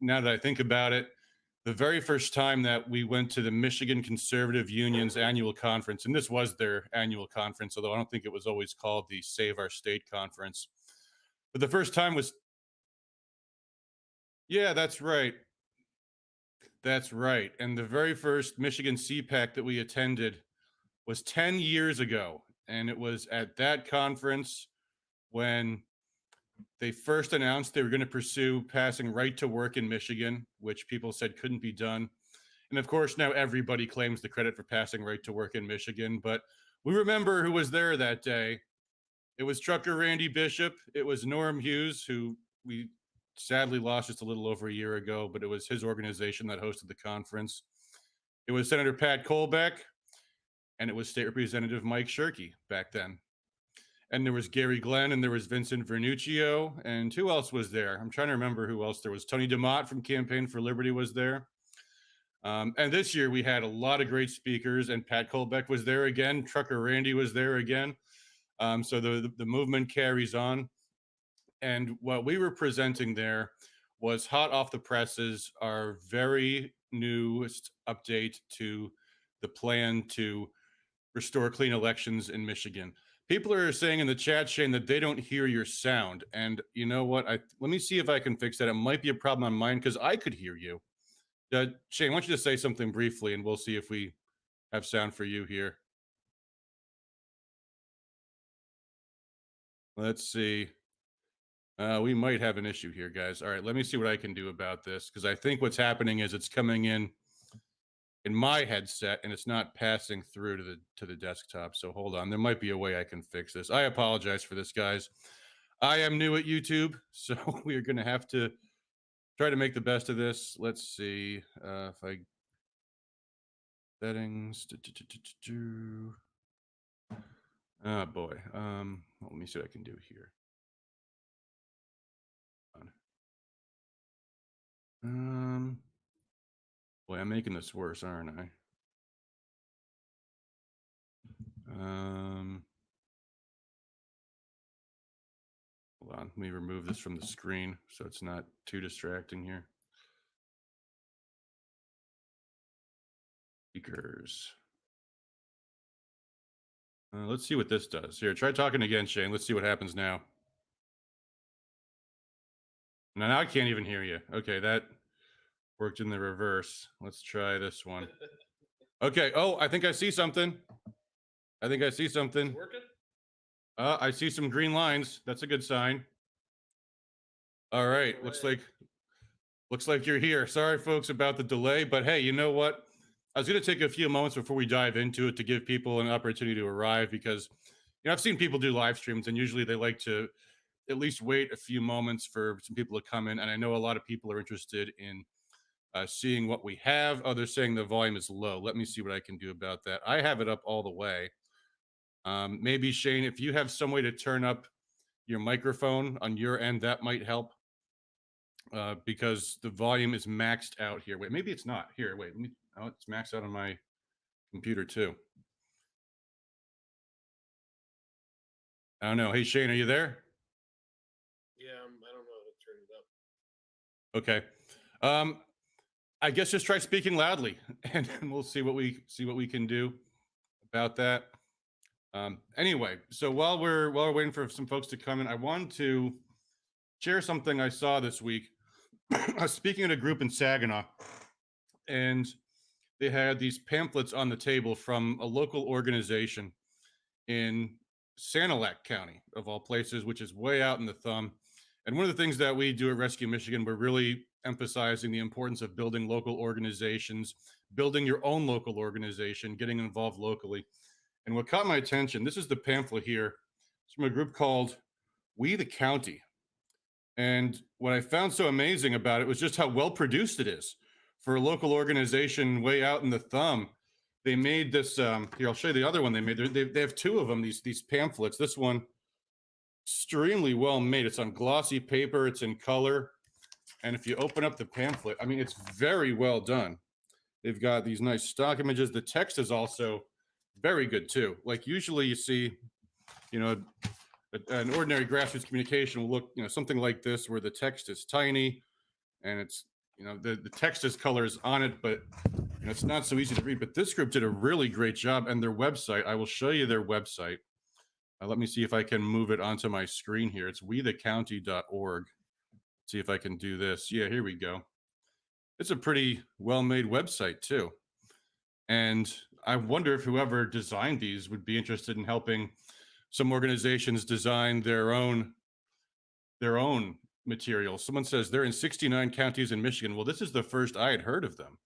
now that I think about it, the very first time that we went to the Michigan Conservative Union's annual conference, and this was their annual conference, although I don't think it was always called the Save Our State Conference. But the first time was, yeah, that's right. That's right. And the very first Michigan CPAC that we attended was 10 years ago. And it was at that conference when they first announced they were going to pursue passing right to work in Michigan, which people said couldn't be done. And of course, now everybody claims the credit for passing right to work in Michigan. But we remember who was there that day. It was Trucker Randy Bishop. It was Norm Hughes, who we sadly lost just a little over a year ago, but it was his organization that hosted the conference. It was Senator Pat Colbeck, and it was State Representative Mike Shirkey back then. And there was Gary Glenn, and there was Vincent Vernuccio, and who else was there? I'm trying to remember who else there was. Tony DeMott from Campaign for Liberty was there. And this year we had a lot of great speakers, and Pat Colbeck was there again. Trucker Randy was there again. So the movement carries on. And what we were presenting there was hot off the presses, our very newest update to the plan to restore clean elections in Michigan. People are saying in the chat, Shane, that they don't hear your sound. And you know what? Let me see if I can fix that. It might be a problem on mine because I could hear you. Shane, why don't you just say something briefly and we'll see if we have sound for you here. Let's see. We might have an issue here, guys. All right, let me see what I can do about this because I think what's happening is it's coming in my headset and it's not passing through to the desktop. So hold on, there might be a way I can fix this. I apologize for this, guys. I am new at YouTube, so we are going to have to try to make the best of this. Let's see if I settings. Oh boy. Let me see what I can do here. Boy, I'm making this worse, aren't I? Hold on, let me remove this from the screen so it's not too distracting here. Speakers. Let's see what this does. Here, try talking again, Shane. Let's see what happens now. Now I can't even hear you. Okay, that worked in the reverse. Let's try this one. Okay. Oh, I think I see something. It's working? I see some green lines. That's a good sign. All right. Looks like you're here. Sorry, folks, about the delay, but hey, you know what? I was going to take a few moments before we dive into it to give people an opportunity to arrive because, I've seen people do live streams and usually they like to at least wait a few moments for some people to come in. And I know a lot of people are interested in seeing what we have. Oh, they're saying the volume is low. Let me see what I can do about that. I have it up all the way. Maybe, Shane, if you have some way to turn up your microphone on your end, that might help because the volume is maxed out here. Wait, maybe it's not. Here, wait. Oh, it's maxed out on my computer too. I don't know. Hey, Shane, are you there? Yeah, I don't know how to turn it up. Okay. I guess just try speaking loudly, and we'll see what we can do about that. Anyway, so while we're waiting for some folks to come in, I wanted to share something I saw this week. I was speaking at a group in Saginaw, and they had these pamphlets on the table from a local organization in Sanilac County, of all places, which is way out in the thumb. And one of the things that we do at Rescue Michigan, we're really emphasizing the importance of building local organizations, building your own local organization, getting involved locally. And what caught my attention, this is the pamphlet here. It's from a group called We the County. And what I found so amazing about it was just how well produced it is for a local organization way out in the thumb. They made this, here, I'll show you the other one they made. They have two of them, these pamphlets. This one, extremely well made. It's on glossy paper, it's in color. And if you open up the pamphlet, I mean, it's very well done. They've got these nice stock images. The text is also very good too. Like usually you see, an ordinary grassroots communication will look, something like this where the text is tiny and it's, the text is colors on it, but it's not so easy to read. But this group did a really great job, and their website, I will show you their website. Let me see if I can move it onto my screen here. It's wethecounty.org. See if I can do this. Yeah, here we go. It's a pretty well-made website too. And I wonder if whoever designed these would be interested in helping some organizations design their own material. Someone says they're in 69 counties in Michigan. Well, this is the first I had heard of them.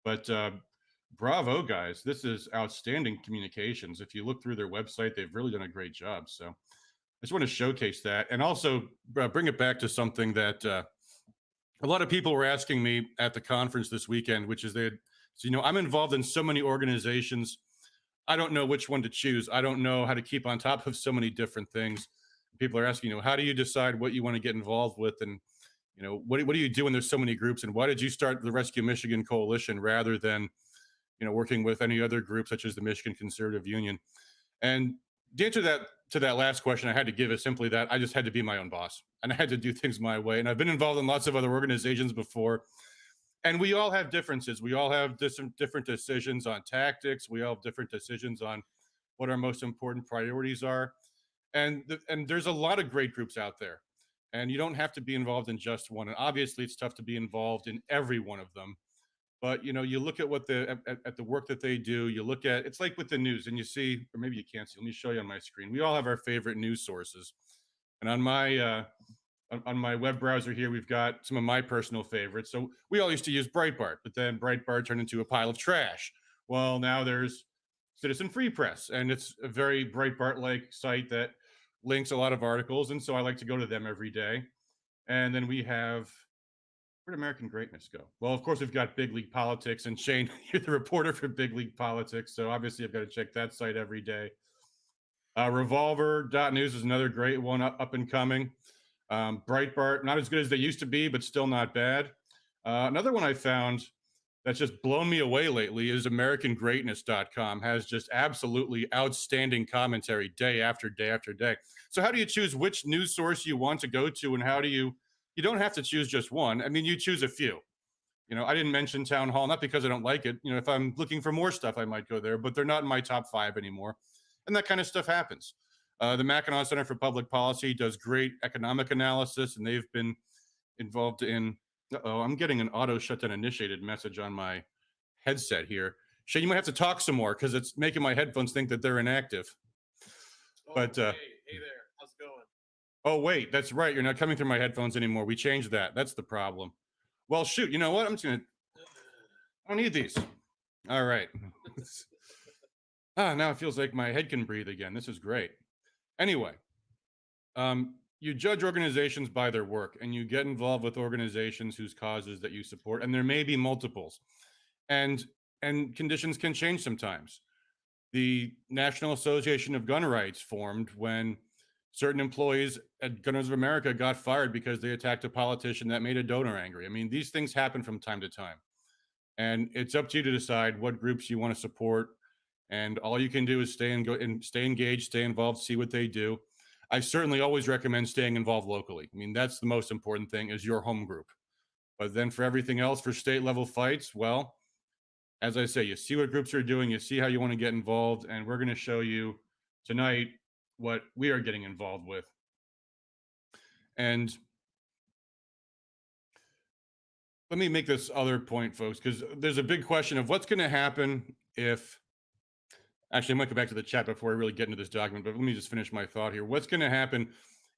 But bravo, guys. This is outstanding communications. If you look through their website, they've really done a great job. So I just want to showcase that, and also bring it back to something that a lot of people were asking me at the conference this weekend, which is I'm involved in so many organizations. I don't know which one to choose. I don't know how to keep on top of so many different things. People are asking, how do you decide what you want to get involved with? And, what do you do when there's so many groups? And why did you start the Rescue Michigan Coalition rather than, working with any other group such as the Michigan Conservative Union? And the answer to that last question I had to give is simply that I just had to be my own boss, and I had to do things my way. And I've been involved in lots of other organizations before, and we all have differences. We all have different decisions on tactics. We all have different decisions on what our most important priorities are. And there's a lot of great groups out there, and you don't have to be involved in just one. And obviously, it's tough to be involved in every one of them. But you look at what at the work that they do. You look at, it's like with the news, and you see, or maybe you can't see. Let me show you on my screen. We all have our favorite news sources, and on my web browser here, we've got some of my personal favorites. So we all used to use Breitbart, but then Breitbart turned into a pile of trash. Well, now there's Citizen Free Press, and it's a very Breitbart-like site that links a lot of articles, and so I like to go to them every day. And then we have, where'd American Greatness go? Well, of course, we've got Big League Politics, and Shane, you're the reporter for Big League Politics, so obviously I've got to check that site every day. Revolver.news is another great one, up and coming. Breitbart, not as good as they used to be, but still not bad. Another one I found that's just blown me away lately is AmericanGreatness.com. Has just absolutely outstanding commentary day after day after day. So how do you choose which news source you want to go to, and how do you don't have to choose just one. I mean, you choose a few. I didn't mention Town Hall, not because I don't like it. If I'm looking for more stuff, I might go there, but they're not in my top 5 anymore. And that kind of stuff happens. The Mackinac Center for Public Policy does great economic analysis, and they've been involved in, I'm getting an auto shutdown initiated message on my headset here. Shane, you might have to talk some more because it's making my headphones think that they're inactive. But hey there, how's it going? Oh, wait, that's right. You're not coming through my headphones anymore. We changed that. That's the problem. Well, shoot, you know what? I don't need these. All right. Now it feels like my head can breathe again. This is great. Anyway, you judge organizations by their work, and you get involved with organizations whose causes that you support, and there may be multiples, and conditions can change sometimes. The National Association of Gun Rights formed when certain employees at Gunners of America got fired because they attacked a politician that made a donor angry. I mean, these things happen from time to time, and it's up to you to decide what groups you want to support. And all you can do is stay engaged, stay involved, see what they do. I certainly always recommend staying involved locally. I mean, that's the most important thing, is your home group. But then for everything else, for state level fights, well, as I say, you see what groups are doing, you see how you want to get involved, and we're going to show you tonight what we are getting involved with. And let me make this other point, folks, because there's a big question of what's going to happen if, actually, I might go back to the chat before I really get into this document, but let me just finish my thought here. What's going to happen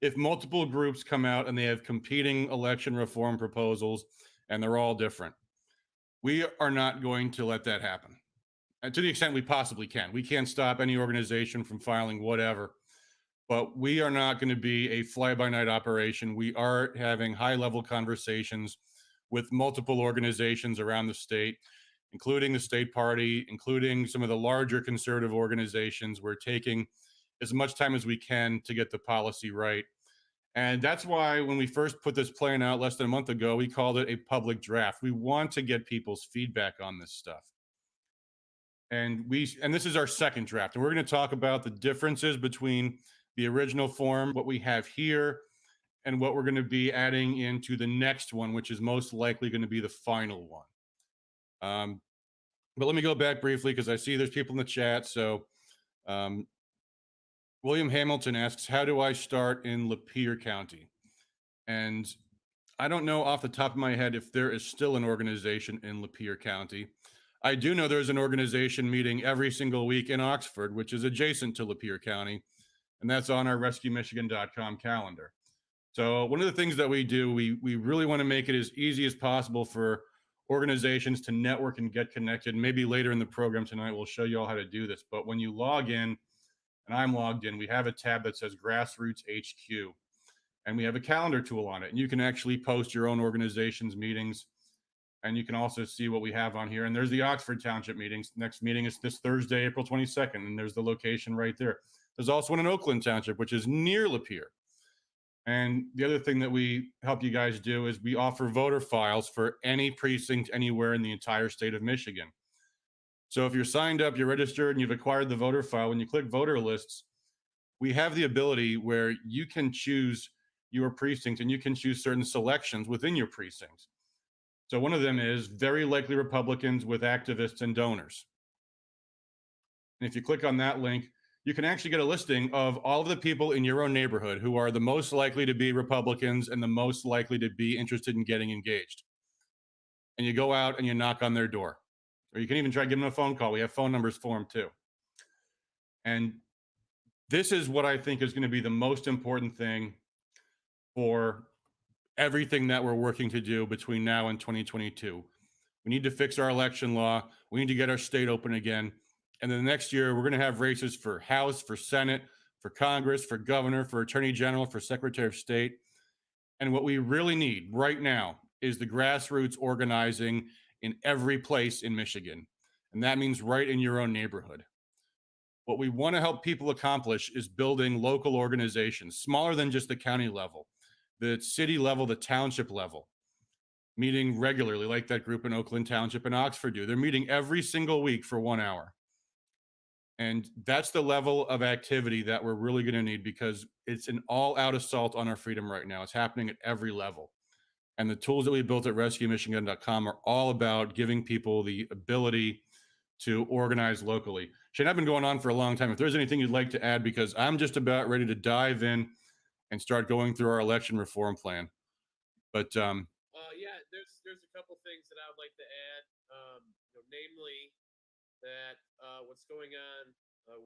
if multiple groups come out and they have competing election reform proposals and they're all different? We are not going to let that happen. And to the extent we possibly can. We can't stop any organization from filing whatever, but we are not going to be a fly-by-night operation. We are having high-level conversations with multiple organizations around the state, including the state party, including some of the larger conservative organizations. We're taking as much time as we can to get the policy right. And that's why when we first put this plan out less than a month ago, we called it a public draft. We want to get people's feedback on this stuff. And this is our second draft. And we're going to talk about the differences between the original form, what we have here, and what we're going to be adding into the next one, which is most likely going to be the final one. But let me go back briefly because I see there's people in the chat. So William Hamilton asks, how do I start in Lapeer County? And I don't know off the top of my head if there is still an organization in Lapeer County. I do know there's an organization meeting every single week in Oxford, which is adjacent to Lapeer County, and that's on our rescuemichigan.com calendar. So one of the things that we do, we really want to make it as easy as possible for organizations to network and get connected. Maybe later in the program tonight, we'll show you all how to do this. But when you log in, and I'm logged in, we have a tab that says Grassroots HQ. And we have a calendar tool on it. And you can actually post your own organization's meetings. And you can also see what we have on here. And there's the Oxford Township meetings. Next meeting is this Thursday, April 22nd. And there's the location right there. There's also one in Oakland Township, which is near Lapeer. And the other thing that we help you guys do is we offer voter files for any precinct anywhere in the entire state of Michigan. So if you're signed up, you're registered, and you've acquired the voter file, when you click voter lists, we have the ability where you can choose your precinct and you can choose certain selections within your precincts. So one of them is very likely Republicans with activists and donors. And if you click on that link, you can actually get a listing of all of the people in your own neighborhood who are the most likely to be Republicans and the most likely to be interested in getting engaged. And you go out and you knock on their door. Or you can even try giving them a phone call. We have phone numbers for them too. And this is what I think is going to be the most important thing for everything that we're working to do between now and 2022. We need to fix our election law. We need to get our state open again. And then next year, we're going to have races for House, for Senate, for Congress, for governor, for Attorney General, for Secretary of State. And what we really need right now is the grassroots organizing in every place in Michigan. And that means right in your own neighborhood. What we want to help people accomplish is building local organizations, smaller than just the county level, the city level, the township level, meeting regularly like that group in Oakland Township and Oxford do. They're meeting every single week for 1 hour. And that's the level of activity that we're really going to need, because it's an all-out assault on our freedom right now. It's happening at every level. And the tools that we built at rescuemichigan.com are all about giving people the ability to organize locally. Shane, I've been going on for a long time. If there's anything you'd like to add, because I'm just about ready to dive in and start going through our election reform plan. But yeah, there's a couple things that I would like to add. Namely that what's going on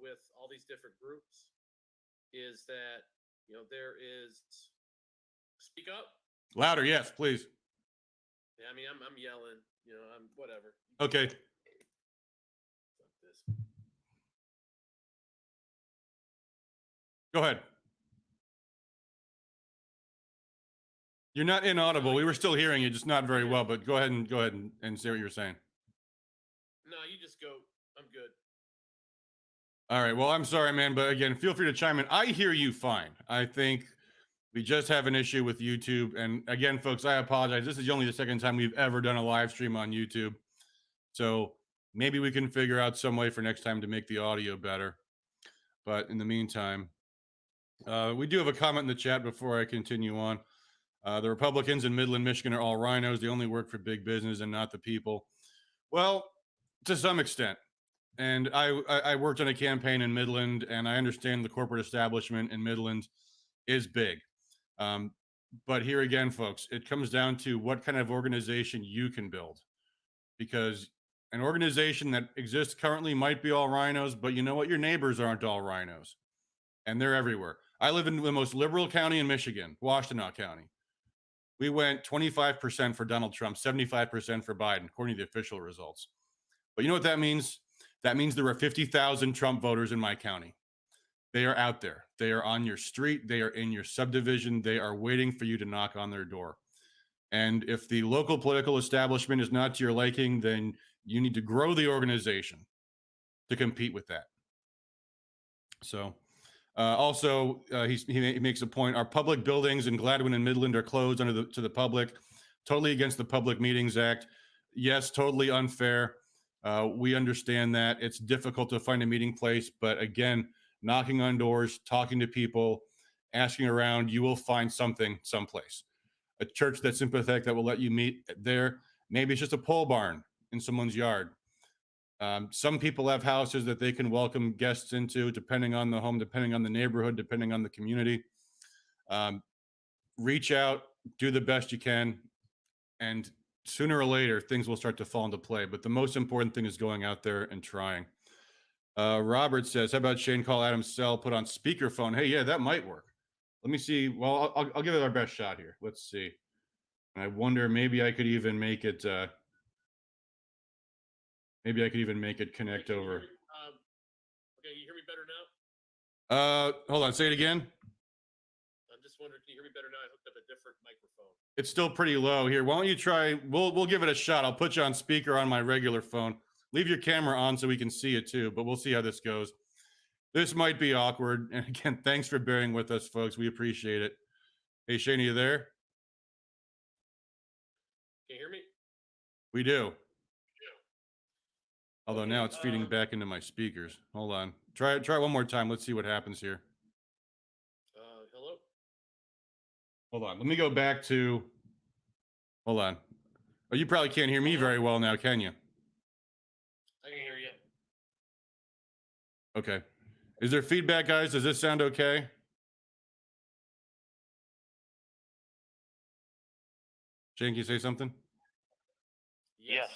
with all these different groups is that there is speak up. Louder, yes, please. Yeah, I mean I'm yelling. I'm whatever. Okay. Go ahead. You're not inaudible. We were still hearing you, just not very well. But go ahead and say what you're saying. No, you just go. I'm good. All right. Well, I'm sorry, man. But again, feel free to chime in. I hear you fine. I think we just have an issue with YouTube. And again, folks, I apologize. This is only the second time we've ever done a live stream on YouTube. So maybe we can figure out some way for next time to make the audio better. But in the meantime, we do have a comment in the chat before I continue on. The Republicans in Midland, Michigan are all rhinos. They only work for big business and not the people. Well, to some extent. And I worked on a campaign in Midland, and I understand the corporate establishment in Midland is big. But here again, folks, it comes down to what kind of organization you can build. Because an organization that exists currently might be all rhinos, but you know what? Your neighbors aren't all rhinos. And they're everywhere. I live in the most liberal county in Michigan, Washtenaw County. We went 25% for Donald Trump, 75% for Biden, according to the official results. But you know what that means? That means there are 50,000 Trump voters in my county. They are out there. They are on your street. They are in your subdivision. They are waiting for you to knock on their door. And if the local political establishment is not to your liking, then you need to grow the organization to compete with that. So also, he makes a point. Our public buildings in Gladwin and Midland are closed to the public, totally against the Public Meetings Act. Yes, totally unfair. We understand that it's difficult to find a meeting place, but again, knocking on doors, talking to people, asking around, you will find something someplace. A church that's sympathetic that will let you meet there. Maybe it's just a pole barn in someone's yard. Some people have houses that they can welcome guests into, depending on the home, depending on the neighborhood, depending on the community. Reach out, do the best you can, and sooner or later things will start to fall into play. But the most important thing is going out there and trying. Robert says, how about Shane call Adam's cell, put on speakerphone? Hey, yeah, that might work. Let me see. Well, I'll give it our best shot here. Let's see. I wonder, maybe I could even make it connect over. Okay, you hear me better now? Hold on, say it again. I'm just wondering, can you hear me better now? I hooked up a different microphone. It's still pretty low here. Why don't you try? We'll give it a shot. I'll put you on speaker on my regular phone. Leave your camera on so we can see it too, but we'll see how this goes. This might be awkward. And again, thanks for bearing with us, folks. We appreciate it. Hey, Shane, are you there? Can you hear me? We do. Although now it's feeding back into my speakers. Hold on. Try one more time. Let's see what happens here. Hello? Hold on. Let me go back to. Hold on. Oh, you probably can't hear me very well now, can you? I can hear you. Okay. Is there feedback, guys? Does this sound okay? Shane, can you say something? Yes.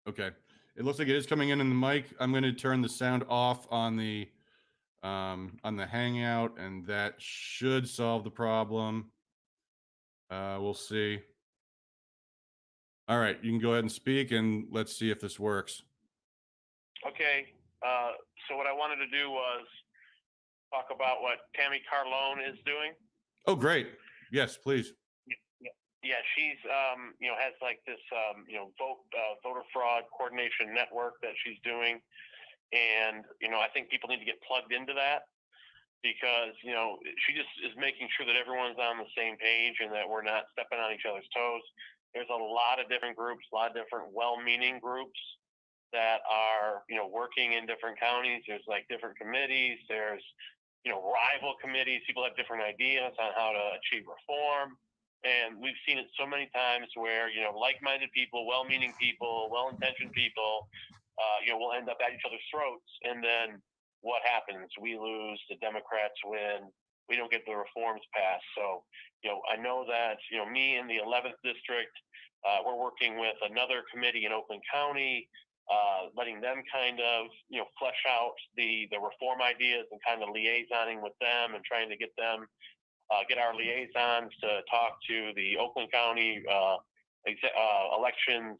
Okay. It looks like it is coming in the mic. I'm going to turn the sound off on the Hangout, and that should solve the problem. We'll see. All right, you can go ahead and speak, and let's see if this works. Okay. So what I wanted to do was talk about what Tammy Carlone is doing. Oh, great. Yes, please. Yeah, she's has like this voter fraud coordination network that she's doing, and I think people need to get plugged into that because she just is making sure that everyone's on the same page and that we're not stepping on each other's toes. There's a lot of different groups, a lot of different well-meaning groups that are working in different counties. There's like different committees. There's rival committees. People have different ideas on how to achieve reform. And we've seen it so many times where, like-minded people, well-meaning people, well-intentioned people, will end up at each other's throats. And then what happens? We lose, the Democrats win, we don't get the reforms passed. So, I know that, me in the 11th district, we're working with another committee in Oakland County, letting them kind of, flesh out the reform ideas and kind of liaisoning with them and trying to get them get our liaisons to talk to the Oakland County elections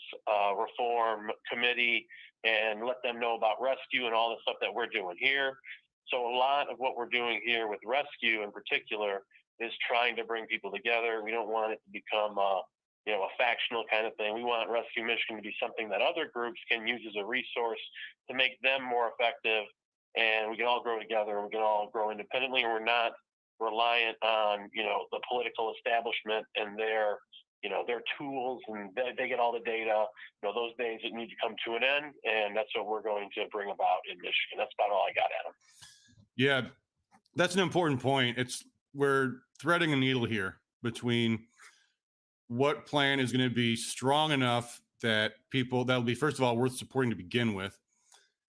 reform committee and let them know about rescue and all the stuff that we're doing here. So a lot of what we're doing here with rescue in particular is trying to bring people together. We don't want it to become a factional kind of thing. We want Rescue Michigan to be something that other groups can use as a resource to make them more effective, and we can all grow together and we can all grow independently, and we're not reliant on the political establishment and their tools, and they get all the data. Those days that need to come to an end, and that's what we're going to bring about in Michigan. That's about all I got, Adam. Yeah, that's an important point. We're threading a needle here between what plan is going to be strong enough that that'll be, first of all, worth supporting to begin with,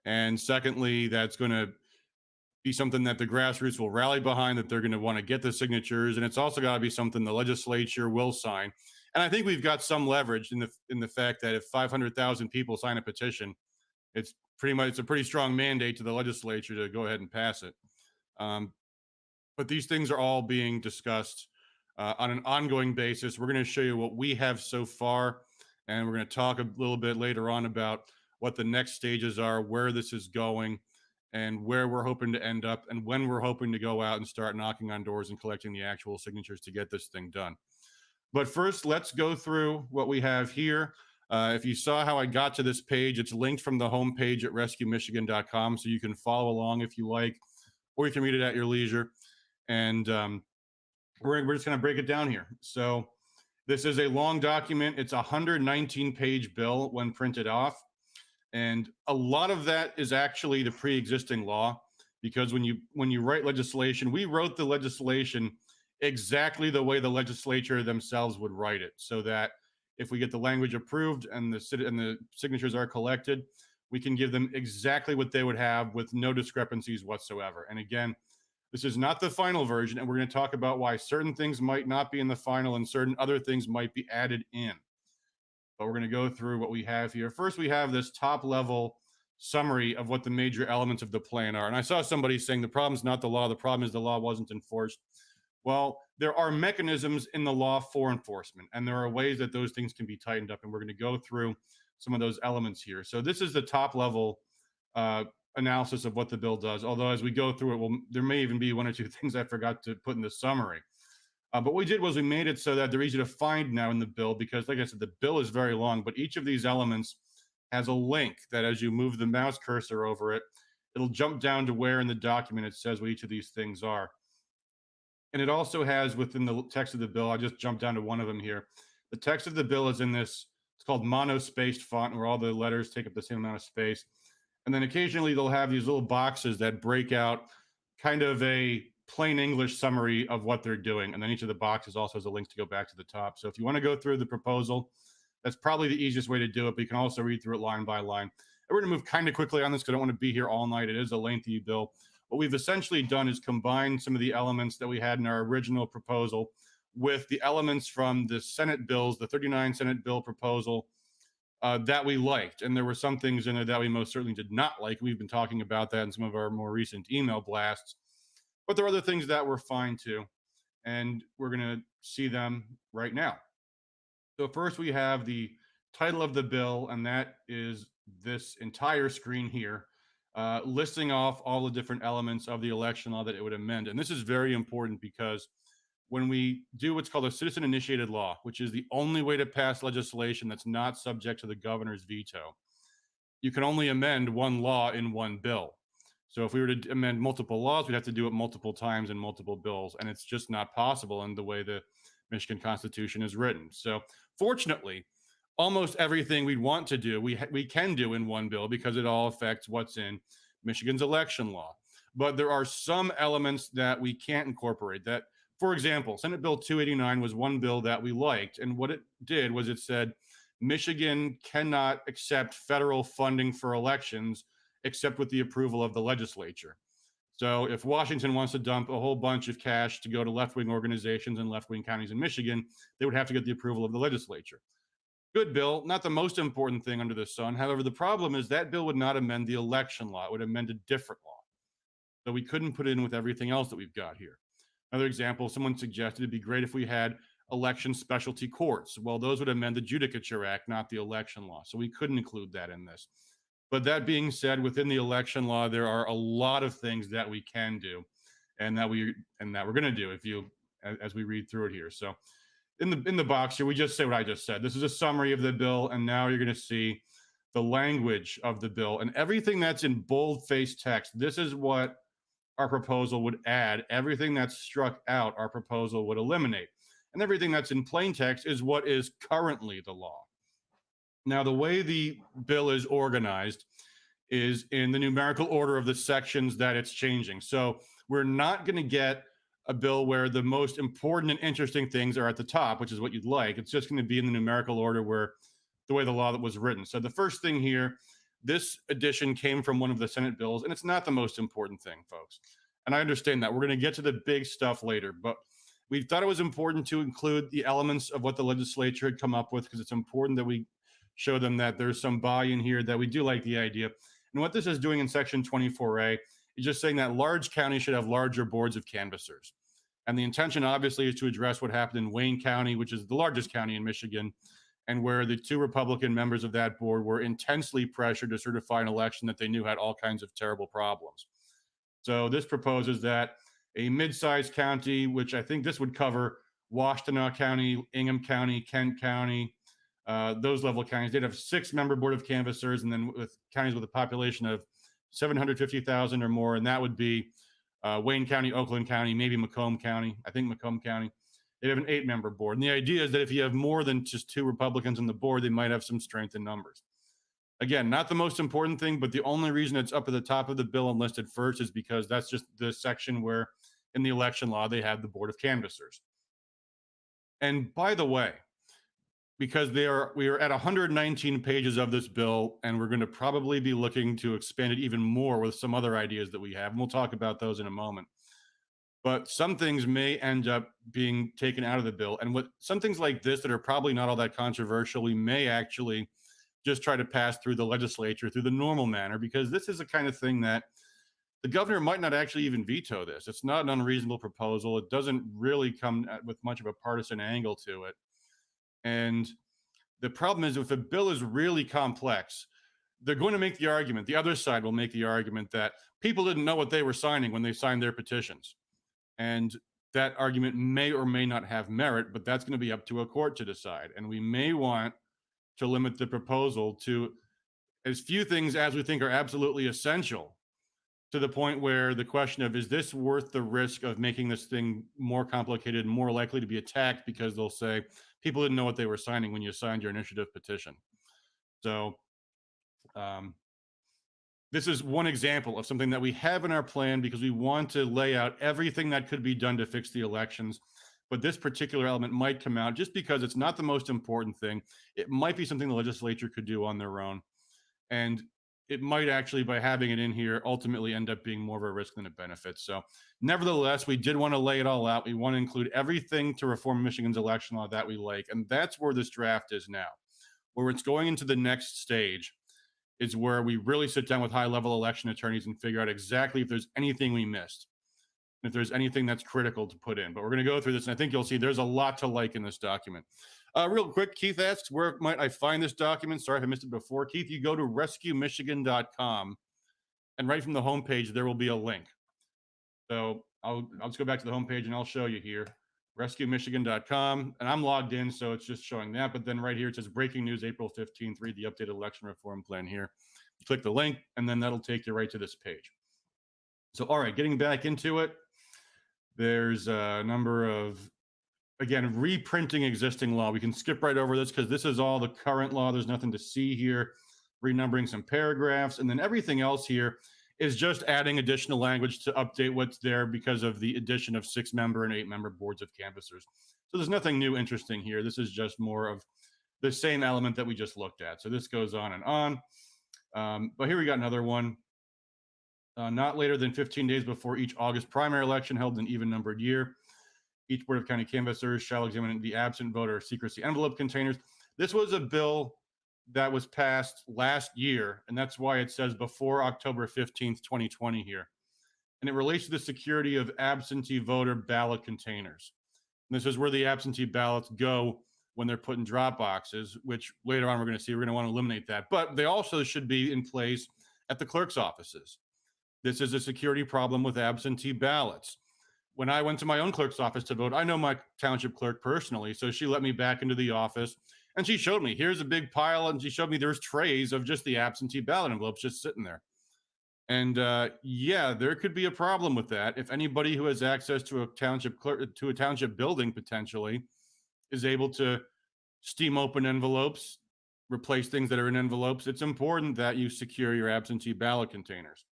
and secondly, that's going to be something that the grassroots will rally behind, that they're going to want to get the signatures, and it's also got to be something the legislature will sign. And I think we've got some leverage in the fact that if 500,000 people sign a petition, it's a pretty strong mandate to the legislature to go ahead and pass it. But these things are all being discussed on an ongoing basis. We're going to show you what we have so far, and we're going to talk a little bit later on about what the next stages are, where this is going, and where we're hoping to end up, and when we're hoping to go out and start knocking on doors and collecting the actual signatures to get this thing done. But first, let's go through what we have here. If you saw how I got to this page, it's linked from the homepage at rescuemichigan.com, so you can follow along if you like, or you can read it at your leisure. And we're just going to break it down here. So this is a long document. It's a 119-page bill when printed off. And a lot of that is actually the pre-existing law, because when you write legislation, we wrote the legislation exactly the way the legislature themselves would write it, so that if we get the language approved and the signatures are collected, we can give them exactly what they would have with no discrepancies whatsoever. And again, this is not the final version, and we're going to talk about why certain things might not be in the final and certain other things might be added in. But we're going to go through what we have here. First, we have this top level summary of what the major elements of the plan are. And I saw somebody saying the problem is not the law, the problem is the law wasn't enforced. Well, there are mechanisms in the law for enforcement, and there are ways that those things can be tightened up. And we're going to go through some of those elements here. So this is the top level analysis of what the bill does. Although as we go through it, there may even be one or two things I forgot to put in the summary. But what we did was we made it so that they're easy to find now in the bill, because like I said, the bill is very long, but each of these elements has a link that as you move the mouse cursor over it, it'll jump down to where in the document it says what each of these things are. And it also has within the text of the bill, I just jumped down to one of them here. The text of the bill is in this, it's called monospaced font, where all the letters take up the same amount of space. And then occasionally they'll have these little boxes that break out kind of a plain English summary of what they're doing. And then each of the boxes also has a link to go back to the top. So if you want to go through the proposal, that's probably the easiest way to do it, but you can also read through it line by line. And we're going to move kind of quickly on this because I don't want to be here all night. It is a lengthy bill. What we've essentially done is combine some of the elements that we had in our original proposal with the elements from the Senate bills, the 39 Senate bill proposal that we liked. And there were some things in there that we most certainly did not like. We've been talking about that in some of our more recent email blasts. But there are other things that were fine too. And we're going to see them right now. So first we have the title of the bill, and that is this entire screen here, listing off all the different elements of the election law that it would amend. And this is very important because when we do what's called a citizen initiated law, which is the only way to pass legislation that's not subject to the governor's veto, you can only amend one law in one bill. So if we were to amend multiple laws, we'd have to do it multiple times in multiple bills. And it's just not possible in the way the Michigan Constitution is written. So fortunately, almost everything we'd want to do, we can do in one bill because it all affects what's in Michigan's election law. But there are some elements that we can't incorporate. That, for example, Senate Bill 289 was one bill that we liked. And what it did was it said, Michigan cannot accept federal funding for elections except with the approval of the legislature. So if Washington wants to dump a whole bunch of cash to go to left-wing organizations and left-wing counties in Michigan, they would have to get the approval of the legislature. Good bill, not the most important thing under the sun. However, the problem is that bill would not amend the election law. It would amend a different law. So we couldn't put it in with everything else that we've got here. Another example, someone suggested it'd be great if we had election specialty courts. Well, those would amend the Judicature Act, not the election law. So we couldn't include that in this. But that being said, within the election law, there are a lot of things that we can do, and that we're going to do as we read through it here. So, in the box here, we just say what I just said. This is a summary of the bill, and now you're going to see the language of the bill and everything that's in bold-faced text. This is what our proposal would add. Everything that's struck out, our proposal would eliminate, and everything that's in plain text is what is currently the law. Now, the way the bill is organized is in the numerical order of the sections that it's changing. So we're not going to get a bill where the most important and interesting things are at the top, which is what you'd like. It's just going to be in the numerical order where the way the law that was written. So the first thing here, this addition came from one of the Senate bills, and it's not the most important thing, folks. And I understand that. We're going to get to the big stuff later, but we thought it was important to include the elements of what the legislature had come up with, because it's important that we show them that there's some buy-in here, that we do like the idea. And what this is doing in section 24A is just saying that large counties should have larger boards of canvassers. And the intention obviously is to address what happened in Wayne County, which is the largest county in Michigan, and where the two Republican members of that board were intensely pressured to certify an election that they knew had all kinds of terrible problems. So this proposes that a mid-sized county, which I think this would cover Washtenaw County, Ingham County, Kent County, those level counties, they'd have 6-member board of canvassers, and then with counties with a population of 750,000 or more, and that would be Wayne County, Oakland County, maybe Macomb County. I think Macomb County. They have an 8-member board. And the idea is that if you have more than just 2 Republicans on the board, they might have some strength in numbers. Again, not the most important thing, but the only reason it's up at the top of the bill and listed first is because that's just the section where in the election law they have the Board of Canvassers. And by the way, because we are at 119 pages of this bill, and we're going to probably be looking to expand it even more with some other ideas that we have, and we'll talk about those in a moment. But some things may end up being taken out of the bill, and what some things like this that are probably not all that controversial, we may actually just try to pass through the legislature through the normal manner, because this is the kind of thing that the governor might not actually even veto this. It's not an unreasonable proposal. It doesn't really come with much of a partisan angle to it. And the problem is, if a bill is really complex, they're going to make the argument, the other side will make the argument that people didn't know what they were signing when they signed their petitions. And that argument may or may not have merit, but that's going to be up to a court to decide. And we may want to limit the proposal to as few things as we think are absolutely essential, to the point where the question of, is this worth the risk of making this thing more complicated, more likely to be attacked because they'll say people didn't know what they were signing when you signed your initiative petition. So this is one example of something that we have in our plan because we want to lay out everything that could be done to fix the elections. But this particular element might come out just because it's not the most important thing. It might be something the legislature could do on their own. And it might actually, by having it in here, ultimately end up being more of a risk than a benefit. So nevertheless, we did want to lay it all out. We want to include everything to reform Michigan's election law that we like. And that's where this draft is now. Where it's going into the next stage is where we really sit down with high-level election attorneys and figure out exactly if there's anything we missed, if there's anything that's critical to put in. But we're going to go through this, and I think you'll see there's a lot to like in this document. Real quick, Keith asks, where might I find this document? Sorry if I missed it before. Keith, you go to rescuemichigan.com, and right from the homepage, there will be a link. So I'll just go back to the homepage, and I'll show you here. rescuemichigan.com, and I'm logged in, so it's just showing that. But then right here, it says breaking news, April 15th, read the updated election reform plan here. You click the link, and then that'll take you right to this page. So, all right, getting back into it, there's a number of, again, reprinting existing law. We can skip right over this because this is all the current law. There's nothing to see here. Renumbering some paragraphs, and then everything else here is just adding additional language to update what's there because of the addition of 6-member and 8-member boards of canvassers. So there's nothing new interesting here. This is just more of the same element that we just looked at. So this goes on and on. But here we got another one. Not later than 15 days before each August primary election held in an even-numbered year, each board of county canvassers shall examine the absent voter secrecy envelope containers. This was a bill that was passed last year, and that's why it says before October 15th, 2020 here. And it relates to the security of absentee voter ballot containers. And this is where the absentee ballots go when they're put in drop boxes, which later on we're going to see we're going to want to eliminate that. But they also should be in place at the clerk's offices. This is a security problem with absentee ballots. When I went to my own clerk's office to vote, I know my township clerk personally, so she let me back into the office. And she showed me, here's a big pile, and she showed me there's trays of just the absentee ballot envelopes just sitting there. And yeah, there could be a problem with that. If anybody who has access to a township clerk, to a township building potentially, is able to steam open envelopes, replace things that are in envelopes, it's important that you secure your absentee ballot containers.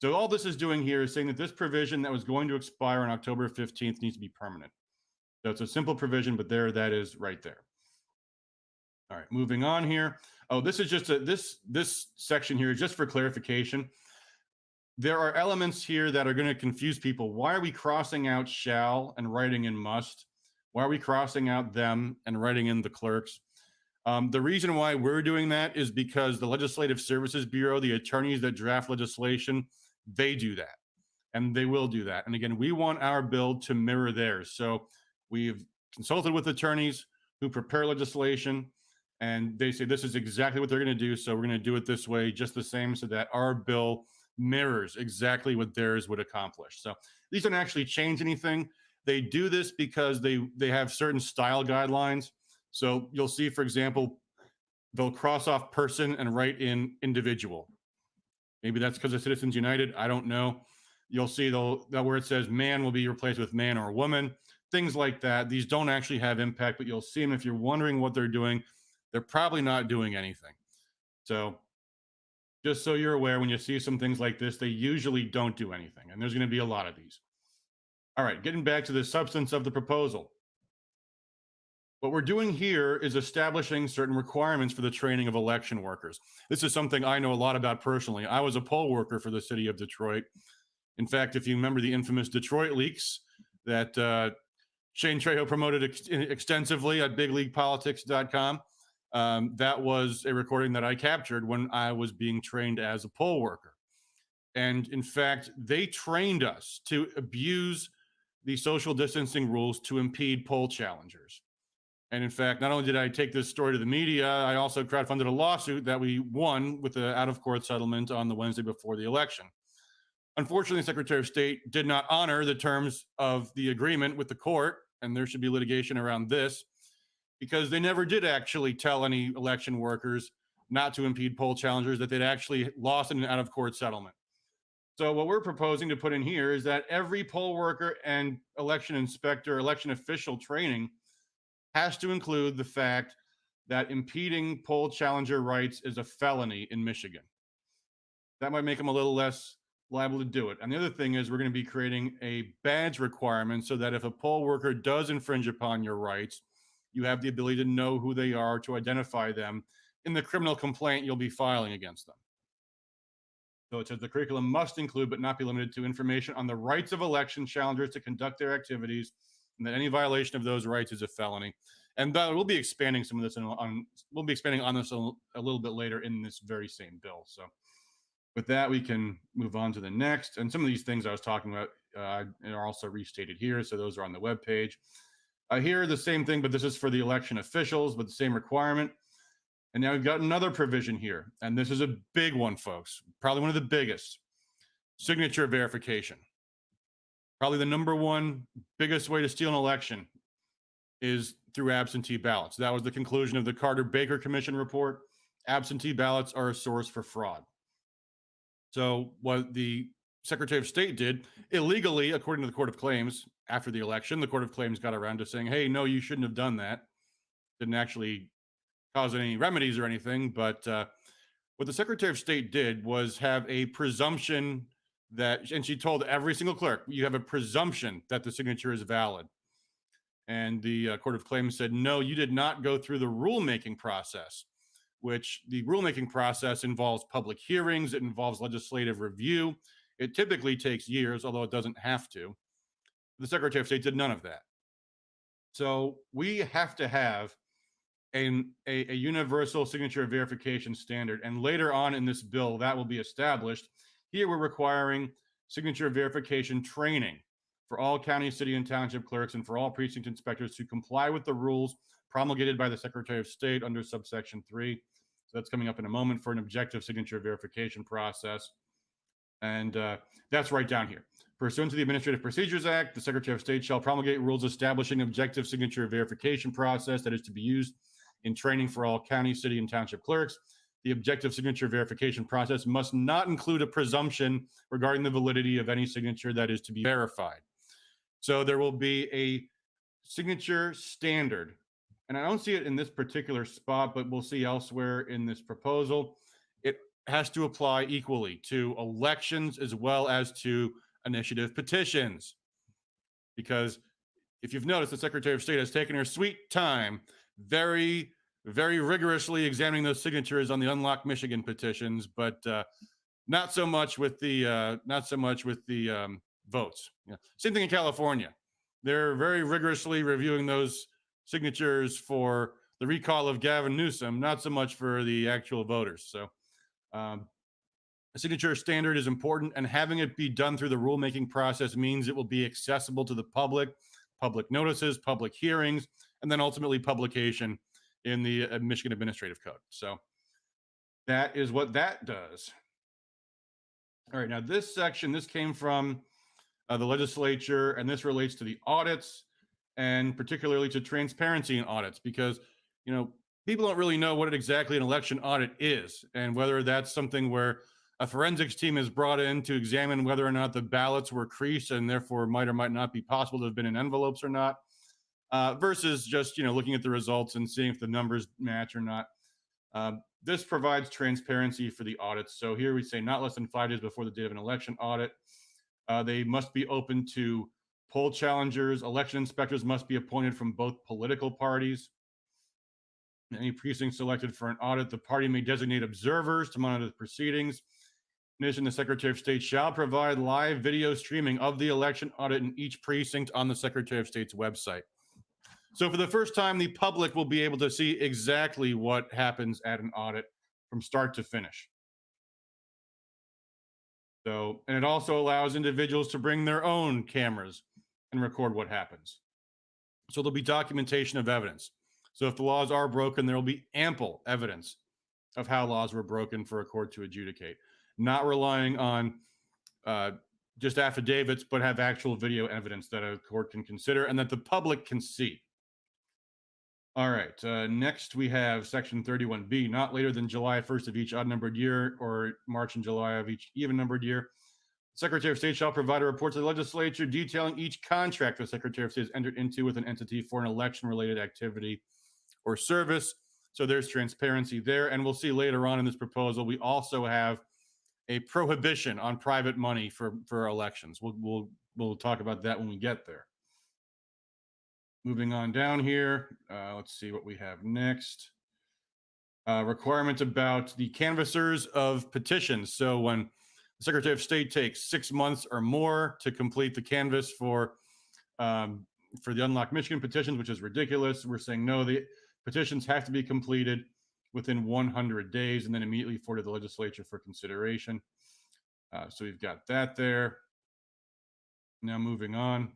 So all this is doing here is saying that this provision that was going to expire on October 15th needs to be permanent. So it's a simple provision, but there that is right there. All right, moving on here. Oh, this is just this section here is just for clarification. There are elements here that are going to confuse people. Why are we crossing out shall and writing in must? Why are we crossing out them and writing in the clerks? The reason why we're doing that is because the Legislative Services Bureau, the attorneys that draft legislation, they do that, and they will do that. And again, we want our bill to mirror theirs. So we've consulted with attorneys who prepare legislation, and they say this is exactly what they're going to do. So we're going to do it this way, just the same, so that our bill mirrors exactly what theirs would accomplish. So these don't actually change anything. They do this because they have certain style guidelines. So you'll see, for example, they'll cross off person and write in individual. Maybe that's because of Citizens United. I don't know. You'll see that where it says man will be replaced with man or woman, things like that. These don't actually have impact, but you'll see them. If you're wondering what they're doing, they're probably not doing anything. So Just so you're aware, when you see some things like this, they usually don't do anything. And there's going to be a lot of these. All right, getting back to the substance of the proposal. What we're doing here is establishing certain requirements for the training of election workers. This is something I know a lot about personally. I was a poll worker for the city of Detroit. In fact, if you remember the infamous Detroit leaks that Shane Trejo promoted extensively at bigleaguepolitics.com, that was a recording that I captured when I was being trained as a poll worker. And in fact, they trained us to abuse the social distancing rules to impede poll challengers. And in fact, not only did I take this story to the media, I also crowdfunded a lawsuit that we won with the out-of-court settlement on the Wednesday before the election. Unfortunately, the Secretary of State did not honor the terms of the agreement with the court, and there should be litigation around this, because they never did actually tell any election workers not to impede poll challengers, that they'd actually lost in an out-of-court settlement. So what we're proposing to put in here is that every poll worker and election inspector, election official training has to include the fact that impeding poll challenger rights is a felony in Michigan. That might make them a little less liable to do it. And the other thing is we're going to be creating a badge requirement so that if a poll worker does infringe upon your rights, you have the ability to know who they are, to identify them in the criminal complaint you'll be filing against them. So it says the curriculum must include, but not be limited to, information on the rights of election challengers to conduct their activities, and that any violation of those rights is a felony. And we'll be expanding some of this, we'll be expanding on this a little bit later in this very same bill. So with that, we can move on to the next. And some of these things I was talking about are also restated here. So those are on the webpage. Here, the same thing, but this is for the election officials, but the same requirement. And now we've got another provision here. And this is a big one, folks. Probably one of the biggest. Signature verification. Probably the number one biggest way to steal an election is through absentee ballots. That was the conclusion of the Carter-Baker Commission report. Absentee ballots are a source for fraud. So what the Secretary of State did illegally, according to the Court of Claims, after the election, the Court of Claims got around to saying, hey, no, you shouldn't have done that. Didn't actually cause any remedies or anything. But what the Secretary of State did was have a presumption that, and she told every single clerk, you have a presumption that the signature is valid. And the Court of Claims said, no, you did not go through the rulemaking process, which the rulemaking process involves public hearings. It involves legislative review. It typically takes years, although it doesn't have to. The Secretary of State did none of that. So we have to have a universal signature verification standard. And later on in this bill, that will be established. Here we're requiring signature verification training for all county, city, and township clerks and for all precinct inspectors to comply with the rules promulgated by the Secretary of State under subsection 3. So that's coming up in a moment for an objective signature verification process. And that's right down here. Pursuant to the Administrative Procedures Act, the Secretary of State shall promulgate rules establishing objective signature verification process that is to be used in training for all county, city, and township clerks. The objective signature verification process must not include a presumption regarding the validity of any signature that is to be verified. So there will be a signature standard. And I don't see it in this particular spot, but we'll see elsewhere in this proposal. It has to apply equally to elections as well as to initiative petitions. Because if you've noticed, the Secretary of State has taken her sweet time very rigorously examining those signatures on the Unlock Michigan petitions, but not so much with the votes. Yeah. Same thing in California. They're very rigorously reviewing those signatures for the recall of Gavin Newsom, not so much for the actual voters. So a signature standard is important, and having it be done through the rulemaking process means it will be accessible to the public notices, public hearings, and then ultimately publication in the Michigan Administrative Code. So that is what that does. All right, now this section, this came from the legislature, and this relates to the audits and particularly to transparency in audits, because, you know, people don't really know what exactly an election audit is, and whether that's something where a forensics team is brought in to examine whether or not the ballots were creased and therefore might or might not be possible to have been in envelopes or not, versus just, you know, looking at the results and seeing if the numbers match or not. This provides transparency for the audits. So here we say not less than 5 days before the date of an election audit. They must be open to poll challengers. Election inspectors must be appointed from both political parties. Any precinct selected for an audit, the party may designate observers to monitor the proceedings. In addition, the Secretary of State shall provide live video streaming of the election audit in each precinct on the Secretary of State's website. So for the first time, the public will be able to see exactly what happens at an audit from start to finish. So, and it also allows individuals to bring their own cameras and record what happens. So there'll be documentation of evidence. So if the laws are broken, there will be ample evidence of how laws were broken for a court to adjudicate, not relying on just affidavits, but have actual video evidence that a court can consider and that the public can see. All right, next we have section 31B, not later than July 1st of each odd-numbered year or March and July of each even-numbered year. The Secretary of State shall provide a report to the legislature detailing each contract the Secretary of State has entered into with an entity for an election-related activity or service. So there's transparency there. And we'll see later on in this proposal, we also have a prohibition on private money for elections. We'll talk about that when we get there. Moving on down here, let's see what we have next. Requirement about the canvassers of petitions. So when the Secretary of State takes 6 months or more to complete the canvass for the Unlock Michigan petitions, which is ridiculous, we're saying no, the petitions have to be completed within 100 days and then immediately forwarded to the legislature for consideration. So we've got that there. Now moving on.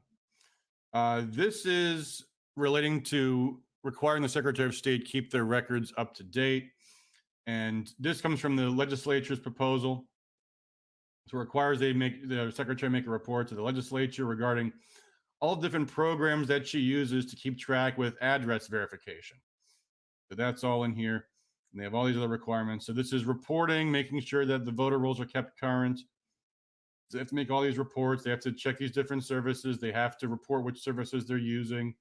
This is relating to requiring the Secretary of State keep their records up to date. And this comes from the legislature's proposal. So it requires the Secretary make a report to the legislature regarding all different programs that she uses to keep track with address verification. So that's all in here. And they have all these other requirements. So this is reporting, making sure that the voter rolls are kept current. So they have to make all these reports. They have to check these different services. They have to report which services they're using.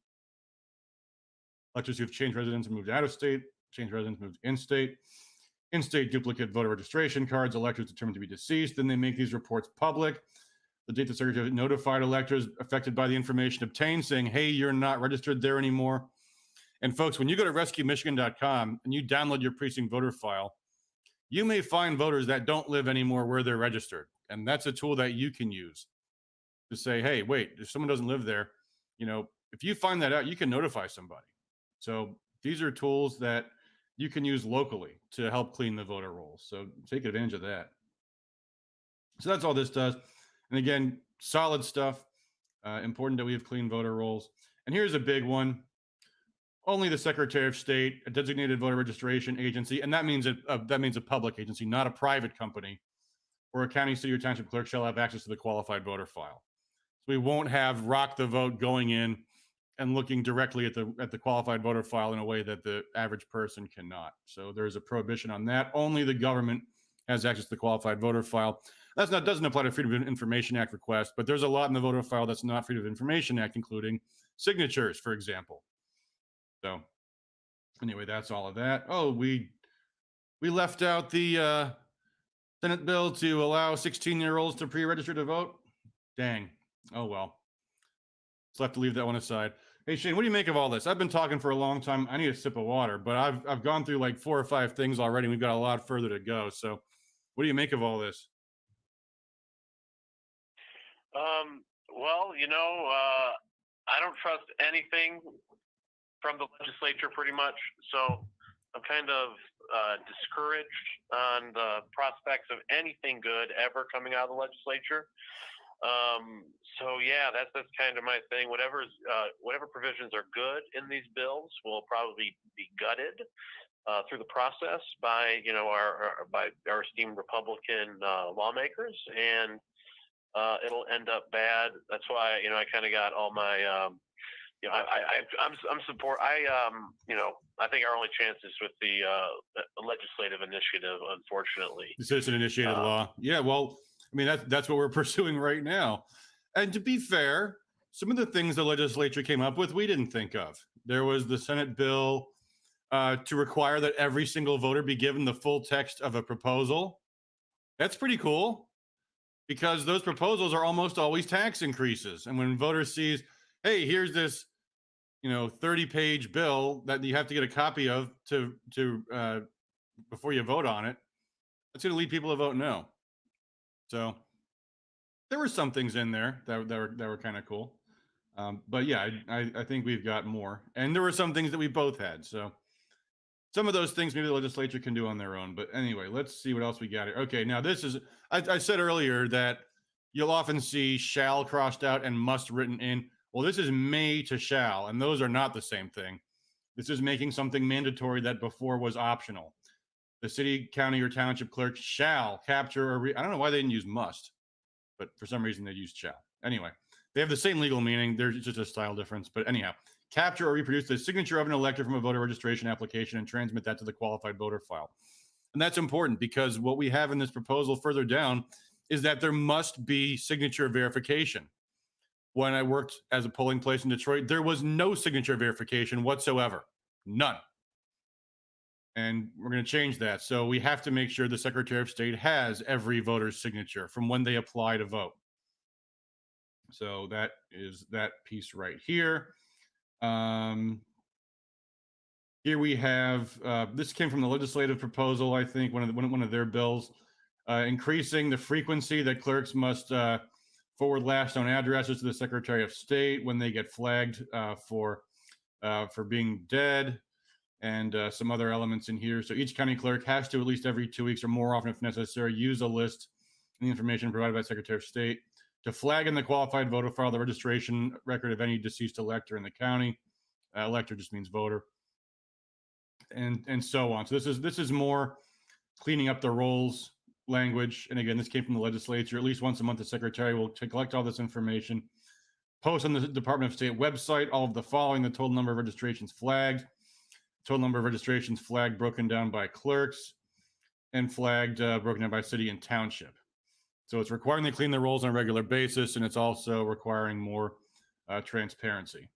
Electors who have changed residence and moved out of state, changed residence, moved in-state. In-state duplicate voter registration cards, electors determined to be deceased. Then they make these reports public. The date the Secretary notified electors affected by the information obtained, saying, hey, you're not registered there anymore. And folks, when you go to rescuemichigan.com and you download your precinct voter file, you may find voters that don't live anymore where they're registered. And that's a tool that you can use to say, hey, wait, if someone doesn't live there, if you find that out, you can notify somebody. So these are tools that you can use locally to help clean the voter rolls. So take advantage of that. So that's all this does. And again, solid stuff. Important that we have clean voter rolls. And here's a big one. Only the Secretary of State, a designated voter registration agency, and that means a public agency, not a private company, or a county, city, or township clerk shall have access to the qualified voter file. So we won't have Rock the Vote going in and looking directly at the qualified voter file in a way that the average person cannot. So there's a prohibition on that. Only the government has access to the qualified voter file. Doesn't apply to Freedom of Information Act requests, but there's a lot in the voter file that's not Freedom of Information Act, including signatures, for example. So anyway, that's all of that. Oh, we left out the Senate bill to allow 16-year-olds to pre-register to vote. Dang. Oh, well. So I have to leave that one aside. Hey, Shane, what do you make of all this? I've been talking for a long time. I need a sip of water, but I've gone through like 4 or 5 things already. We've got a lot further to go. So what do you make of all this? Well, I don't trust anything from the legislature pretty much. So I'm kind of discouraged on the prospects of anything good ever coming out of the legislature. So yeah, that's kind of my thing. Whatever provisions are good in these bills will probably be gutted through the process by our esteemed Republican lawmakers, and it'll end up bad. That's why I kind of got all my I'm support. I think our only chance is with the legislative initiative. Unfortunately, the citizen initiated law. Yeah, well, I mean that's what we're pursuing right now. And to be fair, some of the things the legislature came up with, we didn't think of. There was the Senate bill to require that every single voter be given the full text of a proposal. That's pretty cool, because those proposals are almost always tax increases. And when voters sees, hey, here's this, 30-page bill that you have to get a copy of to before you vote on it, that's going to lead people to vote no. So there were some things in there that were kind of cool. But yeah, I think we've got more. And there were some things that we both had. So some of those things maybe the legislature can do on their own. But anyway, let's see what else we got here. Okay, now this is, I said earlier that you'll often see shall crossed out and must written in. Well, this is may to shall, and those are not the same thing. This is making something mandatory that before was optional. The city, county, or township clerk shall capture or I don't know why they didn't use must, but for some reason they used shall. Anyway, they have the same legal meaning. There's just a style difference. But anyhow, capture or reproduce the signature of an elector from a voter registration application and transmit that to the qualified voter file. And that's important because what we have in this proposal further down is that there must be signature verification. When I worked as a polling place in Detroit, there was no signature verification whatsoever. None. And we're going to change that. So we have to make sure the Secretary of State has every voter's signature from when they apply to vote. So that is that piece right here. Here we have, this came from the legislative proposal, I think, one of their bills, increasing the frequency that clerks must forward last known addresses to the Secretary of State when they get flagged for being dead, and some other elements in here. So each county clerk has to, at least every 2 weeks or more often if necessary, use a list and the information provided by the Secretary of State to flag in the qualified voter file the registration record of any deceased elector in the county. Elector just means voter, and so on. So this is more cleaning up the rolls language. And again, this came from the legislature. At least once a month, the secretary will collect all this information, post on the Department of State website all of the following: the total number of registrations flagged, total number of registrations flagged broken down by clerks, and flagged broken down by city and township. So it's requiring they clean the rolls on a regular basis, and it's also requiring more transparency.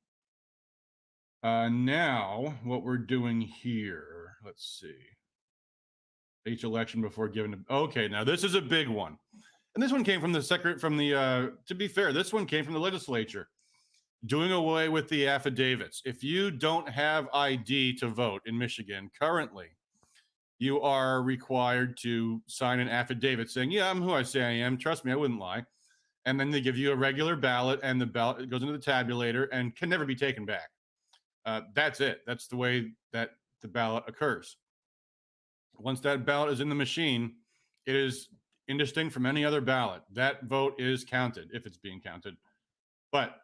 Now, what we're doing here, let's see. Each election before giving. Okay, now this is a big one, and this one came from the to be fair, this one came from the legislature, doing away with the affidavits. If you don't have ID to vote in Michigan currently, you are required to sign an affidavit saying, yeah, I'm who I say I am. Trust me, I wouldn't lie. And then they give you a regular ballot, and the ballot goes into the tabulator and can never be taken back. That's it. That's the way that the ballot occurs. Once that ballot is in the machine, it is indistinct from any other ballot. That vote is counted if it's being counted, but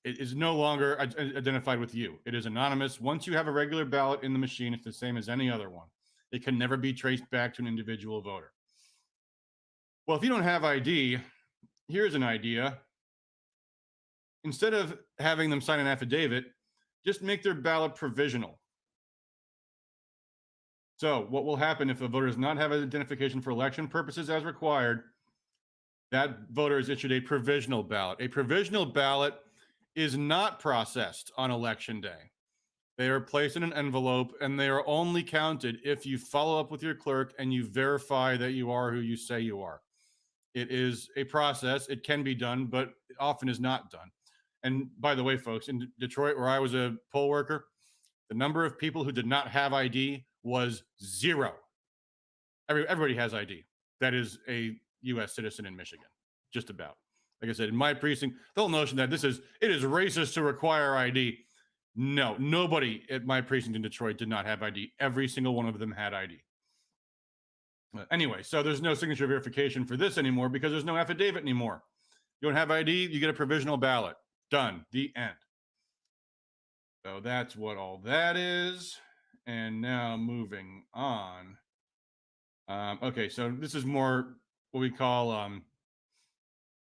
it is no longer identified with you. It is anonymous. Once you have a regular ballot in the machine, it's the same as any other one. It can never be traced back to an individual voter. Well, if you don't have ID, here's an idea. Instead of having them sign an affidavit, just make their ballot provisional. So what will happen if a voter does not have identification for election purposes as required? That voter is issued a provisional ballot. A provisional ballot is not processed on election day. They are placed in an envelope, and they are only counted if you follow up with your clerk and you verify that you are who you say you are. It is a process. It can be done, but it often is not done. And by the way, folks, in Detroit, where I was a poll worker, the number of people who did not have ID was zero. Everybody has ID. That is a U.S. citizen in Michigan, just about. Like I said, in my precinct, the whole notion that it is racist to require ID. No, nobody at my precinct in Detroit did not have ID. Every single one of them had ID. But anyway, so there's no signature verification for this anymore because there's no affidavit anymore. You don't have ID, you get a provisional ballot. Done. The end. So that's what all that is. And now moving on. Okay, so this is more what we call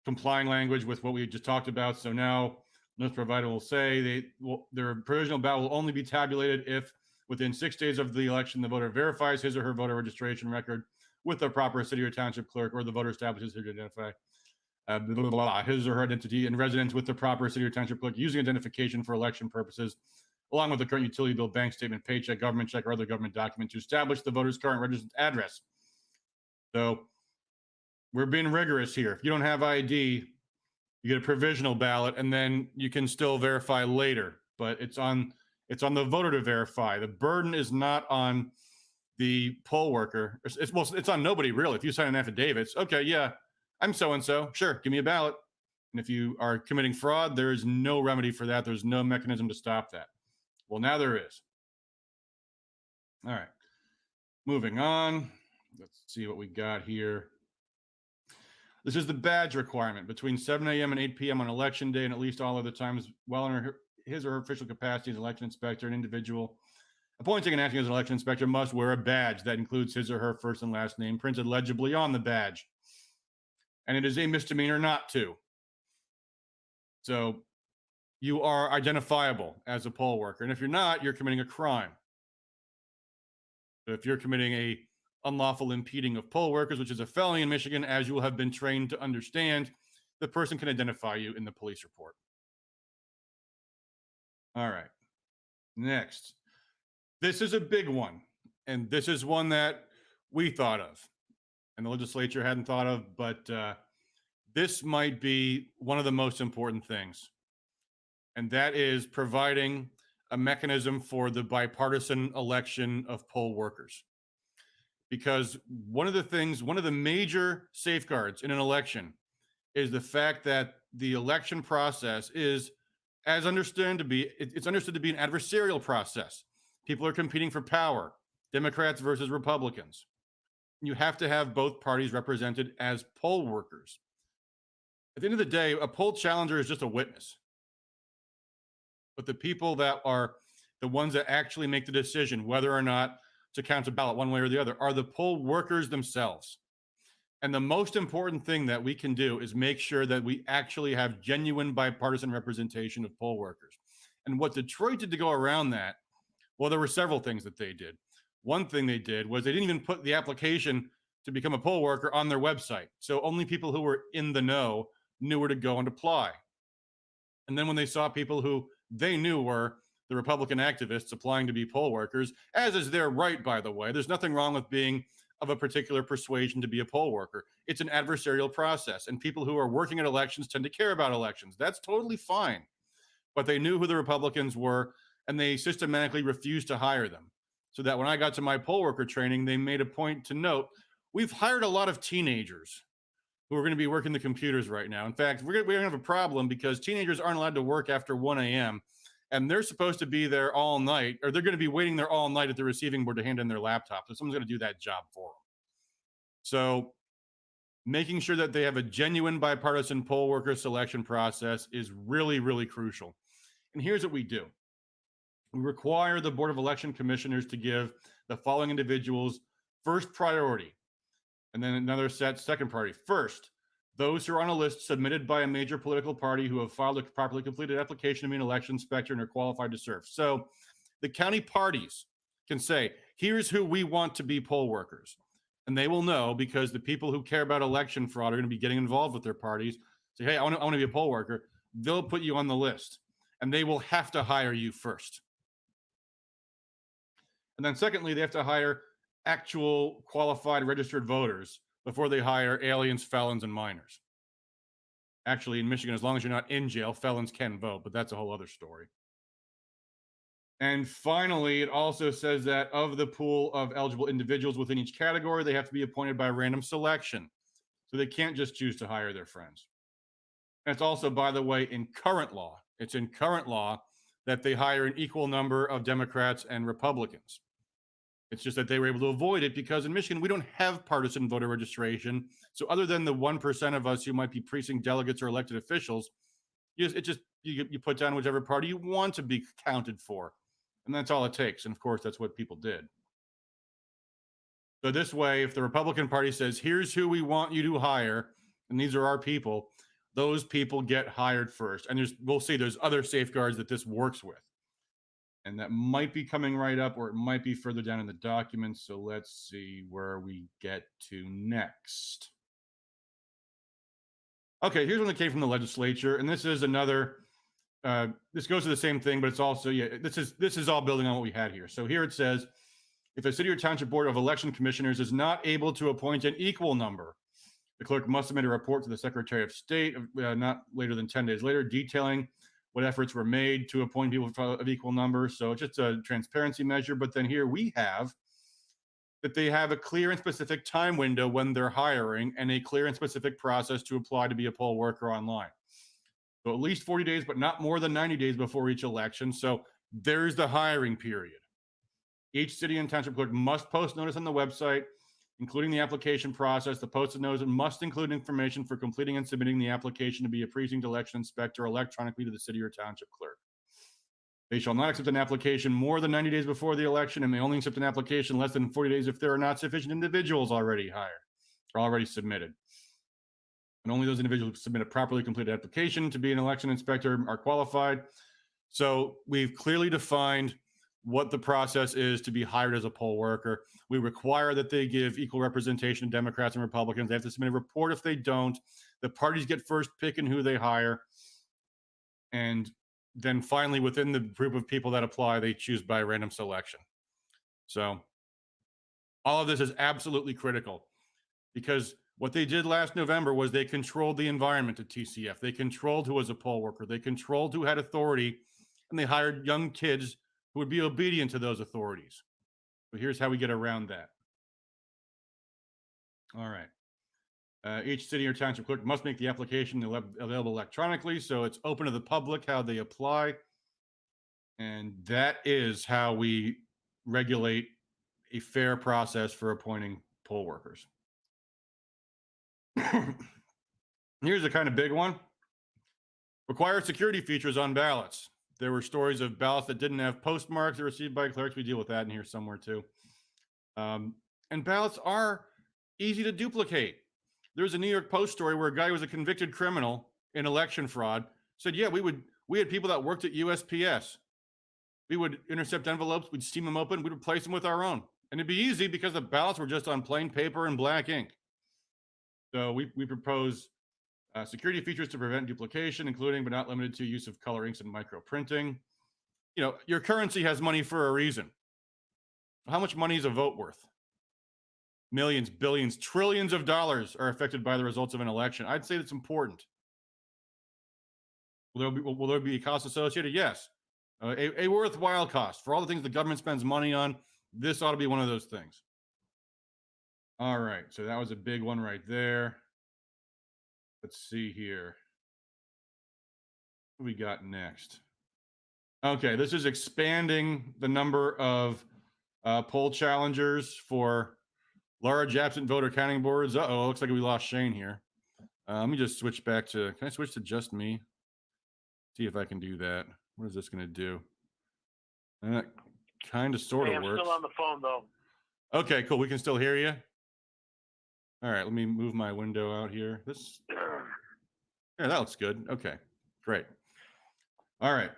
complying language with what we just talked about. So now notice provider will say their provisional ballot will only be tabulated if within 6 days of the election, the voter verifies his or her voter registration record with the proper city or township clerk, or the voter establishes who to identify his or her identity and residence with the proper city or township clerk using identification for election purposes, along with the current utility bill, bank statement, paycheck, government check, or other government document to establish the voter's current registered address. So we're being rigorous here. If you don't have ID, you get a provisional ballot, and then you can still verify later. But it's on the voter to verify. The burden is not on the poll worker. It's on nobody really. If you sign an affidavit, it's okay. Yeah, I'm so and so. Sure, give me a ballot. And if you are committing fraud, there is no remedy for that. There's no mechanism to stop that. Well, now there is. All right, moving on. Let's see what we got here. This is the badge requirement between 7 a.m. and 8 p.m. on election day and at least all other times while in his or her official capacity as election inspector. An individual appointing and acting as an election inspector must wear a badge that includes his or her first and last name printed legibly on the badge. And it is a misdemeanor not to. So you are identifiable as a poll worker. And if you're not, you're committing a crime. So if you're committing a unlawful impeding of poll workers, which is a felony in Michigan, as you will have been trained to understand, the person can identify you in the police report. All right. Next. This is a big one, and this is one that we thought of, and the legislature hadn't thought of, but this might be one of the most important things, and that is providing a mechanism for the bipartisan election of poll workers. Because one of the major safeguards in an election is the fact that the election process is, it's understood to be an adversarial process. People are competing for power, Democrats versus Republicans. You have to have both parties represented as poll workers. At the end of the day, a poll challenger is just a witness. But the people that are the ones that actually make the decision whether or not to count a ballot one way or the other are the poll workers themselves. And the most important thing that we can do is make sure that we actually have genuine bipartisan representation of poll workers. And what Detroit did to go around that, well, there were several things that they did. One thing they did was they didn't even put the application to become a poll worker on their website. So only people who were in the know knew where to go and apply. And then when they saw people who they knew were the Republican activists applying to be poll workers, as is their right, by the way. There's nothing wrong with being of a particular persuasion to be a poll worker. It's an adversarial process, and people who are working at elections tend to care about elections. That's totally fine. But they knew who the Republicans were, and they systematically refused to hire them. So that when I got to my poll worker training, they made a point to note, we've hired a lot of teenagers who are going to be working the computers right now. In fact, we're going to have a problem because teenagers aren't allowed to work after 1 a.m., and they're supposed to be there all night, or they're going to be waiting there all night at the receiving board to hand in their laptop. So someone's going to do that job for them. So making sure that they have a genuine bipartisan poll worker selection process is really, really crucial. And here's what we do. We require the Board of Election Commissioners to give the following individuals first priority, and then another set second priority. First, those who are on a list submitted by a major political party who have filed a properly completed application to be an election inspector and are qualified to serve. So the county parties can say, here's who we want to be poll workers. And they will know because the people who care about election fraud are going to be getting involved with their parties. Say, hey, I want to be a poll worker. They'll put you on the list, and they will have to hire you first. And then secondly, they have to hire actual qualified registered voters before they hire aliens, felons, and minors. Actually, in Michigan, as long as you're not in jail, felons can vote, but that's a whole other story. And finally, it also says that of the pool of eligible individuals within each category, they have to be appointed by random selection. So they can't just choose to hire their friends. And it's also, by the way, in current law. It's in current law that they hire an equal number of Democrats and Republicans. It's just that they were able to avoid it because in Michigan, we don't have partisan voter registration. So other than the 1% of us who might be precinct delegates or elected officials, you put down whichever party you want to be counted for. And that's all it takes. And of course, that's what people did. So this way, if the Republican Party says, here's who we want you to hire, and these are our people, those people get hired first. And we'll see there's other safeguards that this works with. And that might be coming right up, or it might be further down in the document. So let's see where we get to next. Okay, here's one that came from the legislature. And this is another this goes to the same thing, but it's also, this is all building on what we had here. So here it says, if a city or township board of election commissioners is not able to appoint an equal number, the clerk must submit a report to the Secretary of State not later than 10 days later, detailing what efforts were made to appoint people of equal number. So it's just a transparency measure. But then here we have that they have a clear and specific time window when they're hiring and a clear and specific process to apply to be a poll worker online. So at least 40 days, but not more than 90 days before each election. So there's the hiring period. Each city and township clerk must post notice on the website, including the application process. The posted notice must include information for completing and submitting the application to be a precinct election inspector electronically to the city or township clerk. They shall not accept an application more than 90 days before the election and may only accept an application less than 40 days if there are not sufficient individuals already hired or already submitted. And only those individuals who submit a properly completed application to be an election inspector are qualified. So we've clearly defined what the process is to be hired as a poll worker. We require that they give equal representation to Democrats and Republicans. They have to submit a report. If they don't, the parties get first pick in who they hire. And then finally, within the group of people that apply, they choose by random selection. So all of this is absolutely critical, because what they did last November was they controlled the environment at TCF. They controlled who was a poll worker. They controlled who had authority, and they hired young kids who would be obedient to those authorities. But here's how we get around that. All right. Each city or township clerk must make the application available electronically, so it's open to the public how they apply. And that is how we regulate a fair process for appointing poll workers. Here's a kind of big one. Require security features on ballots. There were stories of ballots that didn't have postmarks that were received by clerks. We deal with that in here somewhere too. And ballots are easy to duplicate. There's a New York Post story where a guy who was a convicted criminal in election fraud said, yeah, we had people that worked at USPS. We would intercept envelopes, we'd steam them open, we'd replace them with our own. And it'd be easy because the ballots were just on plain paper and black ink. So we propose security features to prevent duplication, including but not limited to use of color inks and micro printing. You know, your currency has money for a reason. How much money is a vote worth? Millions, billions, trillions of dollars are affected by the results of an election. I'd say that's important. Will there be a cost associated? Yes. A worthwhile cost. For all the things the government spends money on, this ought to be one of those things. All right, so that was a big one right there. Let's see here. What we got next? Okay, this is expanding the number of poll challengers for large absent voter counting boards. Uh-oh, looks like we lost Shane here. Let me just switch back to, can I switch to just me? See if I can do that. What is this going to do? That kind of sort of works. I'm still on the phone though. Okay, cool. We can still hear you. All right, let me move my window out here. Yeah, that looks good. Okay, great. All right.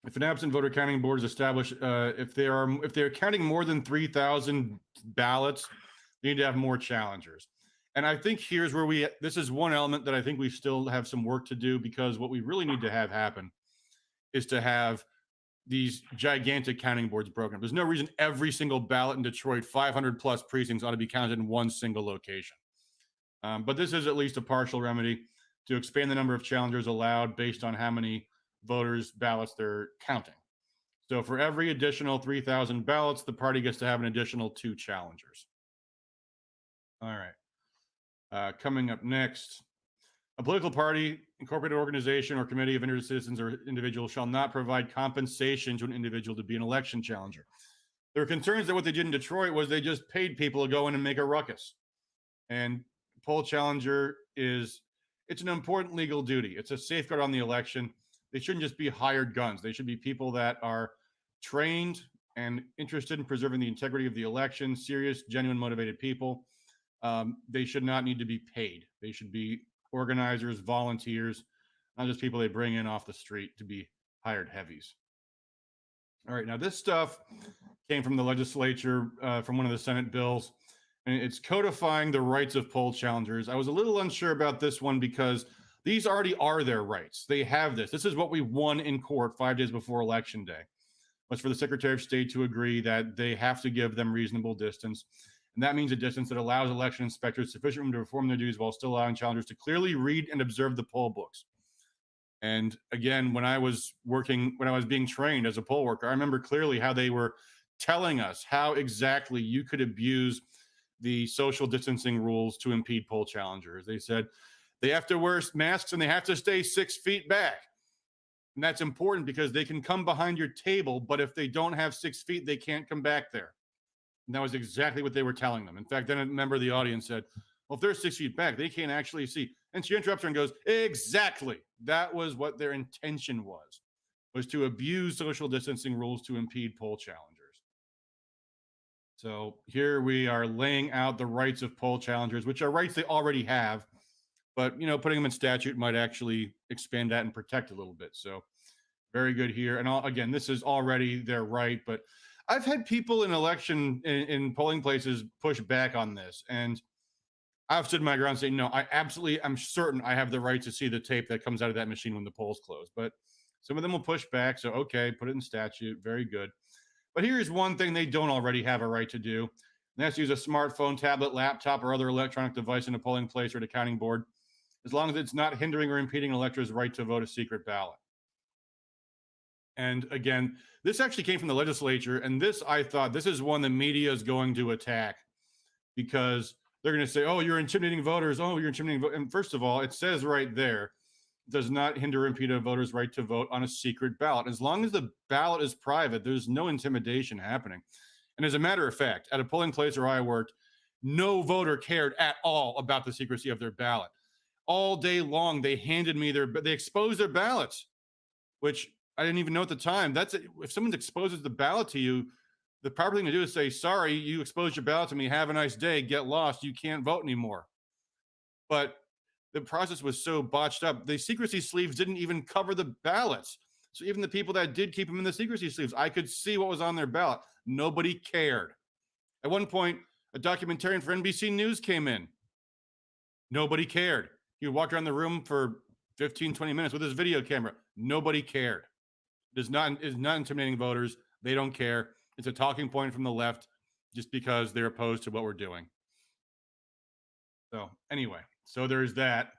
If an absent voter counting board is established, if they're counting more than 3,000 ballots, they need to have more challengers. And I think here's where this is one element that I think we still have some work to do, because what we really need to have happen is to have these gigantic counting boards broken up. There's no reason every single ballot in Detroit, 500 plus precincts, ought to be counted in one single location. But this is at least a partial remedy to expand the number of challengers allowed based on how many voters' ballots they're counting. So for every additional 3,000 ballots, the party gets to have an additional 2 challengers. All right. Coming up next, a political party, incorporated organization, or committee of interested citizens or individuals shall not provide compensation to an individual to be an election challenger. There are concerns that what they did in Detroit was they just paid people to go in and make a ruckus. And poll challenger it's an important legal duty. It's a safeguard on the election. They shouldn't just be hired guns. They should be people that are trained and interested in preserving the integrity of the election, serious, genuine, motivated people. They should not need to be paid. They should be organizers, volunteers, not just people they bring in off the street to be hired heavies. All right, now this stuff came from the legislature, from one of the Senate bills, and it's codifying the rights of poll challengers. I was a little unsure about this one because These already are their rights. They have this. This is what we won in court 5 days before Election Day, was for the Secretary of State to agree that they have to give them reasonable distance. And that means a distance that allows election inspectors sufficient room to perform their duties while still allowing challengers to clearly read and observe the poll books. And again, when I was being trained as a poll worker, I remember clearly how they were telling us how exactly you could abuse the social distancing rules to impede poll challengers. They said they have to wear masks and they have to stay 6 feet back. And that's important because they can come behind your table, but if they don't have 6 feet, they can't come back there. And that was exactly what they were telling them. In fact, then a member of the audience said, well, if they're 6 feet back, they can't actually see. And she interrupts her and goes, exactly. That was what their intention was to abuse social distancing rules to impede poll challengers. So here we are laying out the rights of poll challengers, which are rights they already have, but, you know, putting them in statute might actually expand that and protect a little bit. So very good here. And again, this is already their right, but I've had people in polling places push back on this, and I've stood my ground saying, no, I'm certain I have the right to see the tape that comes out of that machine when the polls close. But some of them will push back. So, okay, put it in statute. Very good. But here's one thing they don't already have a right to do. And that's use a smartphone, tablet, laptop, or other electronic device in a polling place or at a counting board, as long as it's not hindering or impeding an elector's right to vote a secret ballot. And again, this actually came from the legislature. And this, I thought, this is one the media is going to attack because they're going to say, oh, you're intimidating voters. Oh, you're intimidating voters. And first of all, it says right there, does not hinder or impede a voter's right to vote on a secret ballot. As long as the ballot is private, there's no intimidation happening. And as a matter of fact, at a polling place where I worked, no voter cared at all about the secrecy of their ballot. All day long, they exposed their ballots, which I didn't even know at the time. If someone exposes the ballot to you, the proper thing to do is say, sorry, you exposed your ballot to me. Have a nice day. Get lost. You can't vote anymore. But the process was so botched up. The secrecy sleeves didn't even cover the ballots. So even the people that did keep them in the secrecy sleeves, I could see what was on their ballot. Nobody cared. At one point, a documentarian for NBC News came in. Nobody cared. He walked around the room for 15, 20 minutes with his video camera. Nobody cared. It is not intimidating voters. They don't care. It's a talking point from the left just because they're opposed to what we're doing. So anyway, so there's that.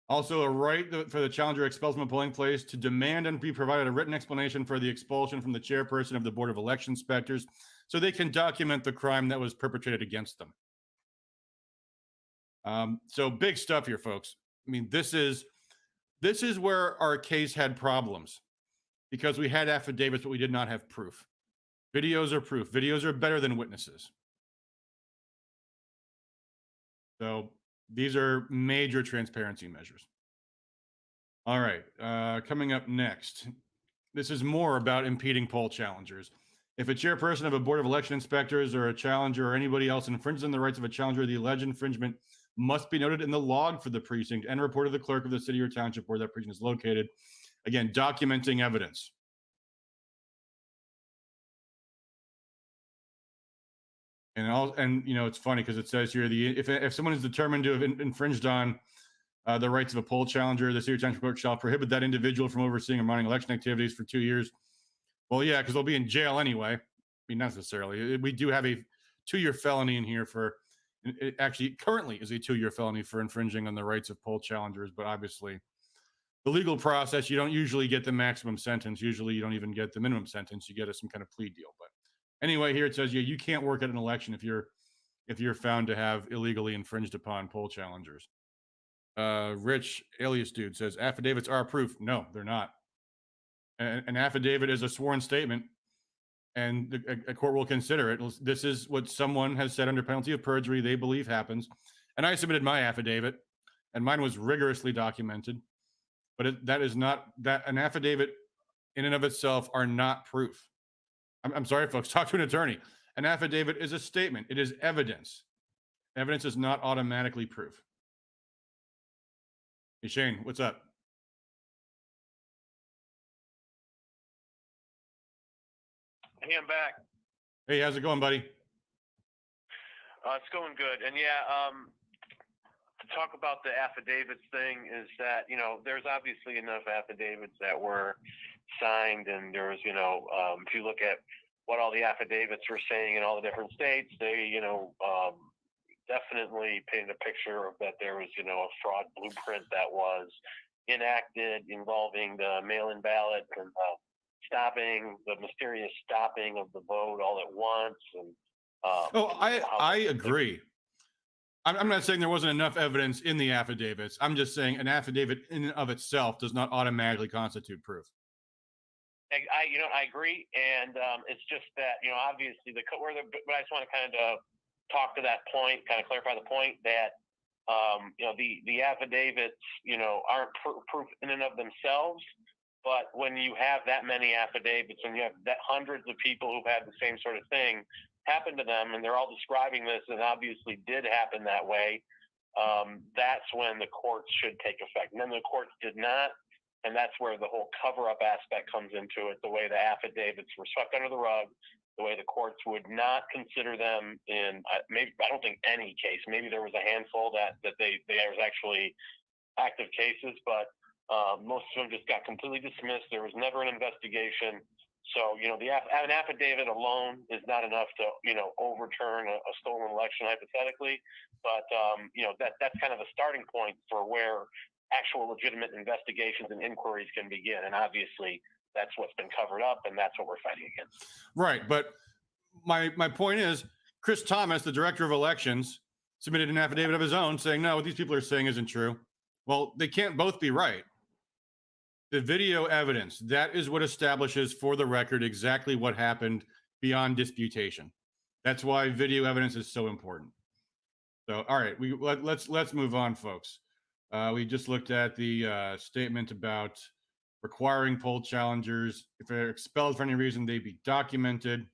Also, a right for the challenger expelled from a polling place to demand and be provided a written explanation for the expulsion from the chairperson of the Board of Election Inspectors so they can document the crime that was perpetrated against them. So big stuff here, folks. I mean, this is where our case had problems because we had affidavits, but we did not have proof. Videos are proof. Videos are better than witnesses. So these are major transparency measures. All right, coming up next. This is more about impeding poll challengers. If a chairperson of a board of election inspectors or a challenger or anybody else infringes on the rights of a challenger, the alleged infringement must be noted in the log for the precinct and reported to the clerk of the city or township where that precinct is located. Again, documenting evidence. And you know, it's funny because it says here if someone is determined to have infringed on the rights of a poll challenger, the city or township clerk shall prohibit that individual from overseeing or monitoring election activities for 2 years. Well, yeah, because they'll be in jail anyway. I mean, not necessarily. We do have a 2-year felony in here for. It actually currently is a 2-year felony for infringing on the rights of poll challengers, but obviously the legal process, you don't usually get the maximum sentence. Usually you don't even get the minimum sentence. You get some kind of plea deal. But anyway, here it says you can't work at an election if you're found to have illegally infringed upon poll challengers. Rich alias dude says affidavits are proof. No, they're not. An affidavit is a sworn statement, and a court will consider it. This is what someone has said under penalty of perjury they believe happens. And I submitted my affidavit, and mine was rigorously documented. But that is not that an affidavit in and of itself are not proof. I'm sorry, folks. Talk to an attorney. An affidavit is a statement. It is evidence. Evidence is not automatically proof. Hey, Shane, what's up? Hey, I'm back. Hey, how's it going, buddy? It's going good. And yeah, to talk about the affidavits thing is that, there's obviously enough affidavits that were signed, and there's, if you look at what all the affidavits were saying in all the different states, they, definitely painted a picture of that there was, a fraud blueprint that was enacted involving the mail-in ballot and the mysterious stopping of the vote all at once. And I agree. I'm not saying there wasn't enough evidence in the affidavits. I'm just saying an affidavit in and of itself does not automatically constitute proof. I agree, and it's just that obviously but I just want to kind of talk to that point, kind of clarify the point that the affidavits aren't proof in and of themselves, but when you have that many affidavits and you have hundreds of people who've had the same sort of thing happen to them, and they're all describing this and obviously did happen that way, that's when the courts should take effect. And then the courts did not. And that's where the whole cover-up aspect comes into it, the way the affidavits were swept under the rug, the way the courts would not consider them in, I don't think any case. Maybe there was a handful that there was actually active cases, but most of them just got completely dismissed. There was never an investigation. So, an affidavit alone is not enough to, overturn a stolen election hypothetically. But, that's kind of a starting point for where actual legitimate investigations and inquiries can begin. And obviously that's what's been covered up, and that's what we're fighting against. Right. But my point is, Chris Thomas, the director of elections, submitted an affidavit of his own saying, no, what these people are saying isn't true. Well, they can't both be right. The video evidence, that is what establishes for the record exactly what happened beyond disputation. That's why video evidence is so important. So, all right, let's move on, folks. We just looked at the statement about requiring poll challengers, if they're expelled for any reason, they be documented.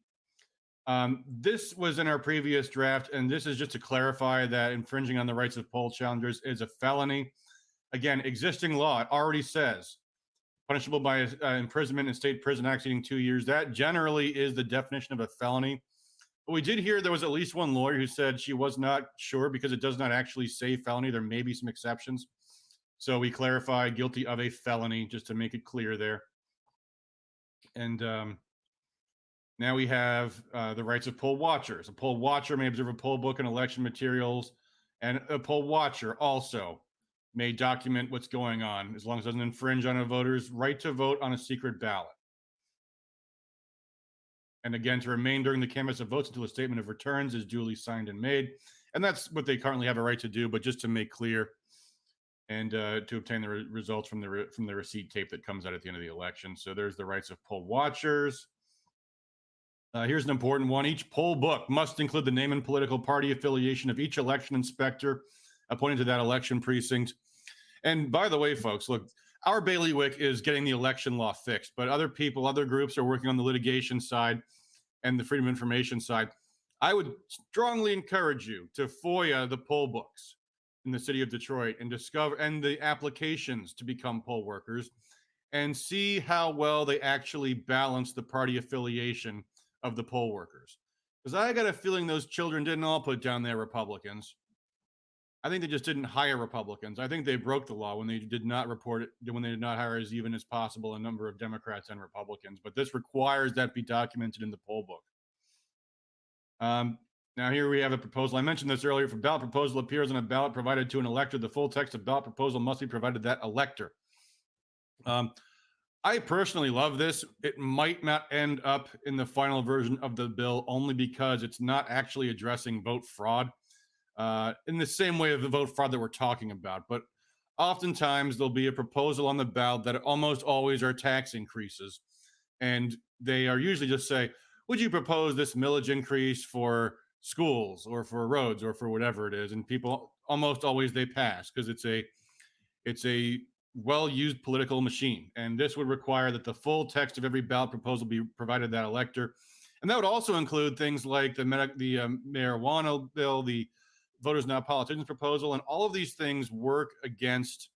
This was in our previous draft, and this is just to clarify that infringing on the rights of poll challengers is a felony. Again, existing law already says punishable by imprisonment in state prison not exceeding 2 years. That generally is the definition of a felony. But we did hear there was at least one lawyer who said she was not sure because it does not actually say felony. There may be some exceptions. So we clarify guilty of a felony just to make it clear there. And now we have the rights of poll watchers. A poll watcher may observe a poll book and election materials, and a poll watcher also may document what's going on as long as it doesn't infringe on a voter's right to vote on a secret ballot. And again, to remain during the canvass of votes until a statement of returns is duly signed and made. And that's what they currently have a right to do, but just to make clear, and to obtain the results from the receipt tape that comes out at the end of the election. So there's the rights of poll watchers. Here's an important one. Each poll book must include the name and political party affiliation of each election inspector appointed to that election precinct. And by the way, folks, look, our bailiwick is getting the election law fixed, but other people, other groups are working on the litigation side and the freedom of information side. I would strongly encourage you to FOIA the poll books in the city of Detroit and the applications to become poll workers and see how well they actually balance the party affiliation of the poll workers. Because I got a feeling those children didn't all put down their Republicans. I think they just didn't hire Republicans. I think they broke the law when they did not report it, when they did not hire as even as possible a number of Democrats and Republicans. But this requires that be documented in the poll book. Now here we have a proposal. I mentioned this earlier. If a ballot proposal appears on a ballot provided to an elector, the full text of ballot proposal must be provided to that elector. I personally love this. It might not end up in the final version of the bill only because it's not actually addressing vote fraud in the same way of the vote fraud that we're talking about. But oftentimes there'll be a proposal on the ballot that almost always are tax increases. And they are usually just say, would you propose this millage increase for schools or for roads or for whatever it is? And people almost always they pass because it's a well-used political machine. And this would require that the full text of every ballot proposal be provided to that elector. And that would also include things like the marijuana bill, the Voters Not Politicians proposal, and all of these things work against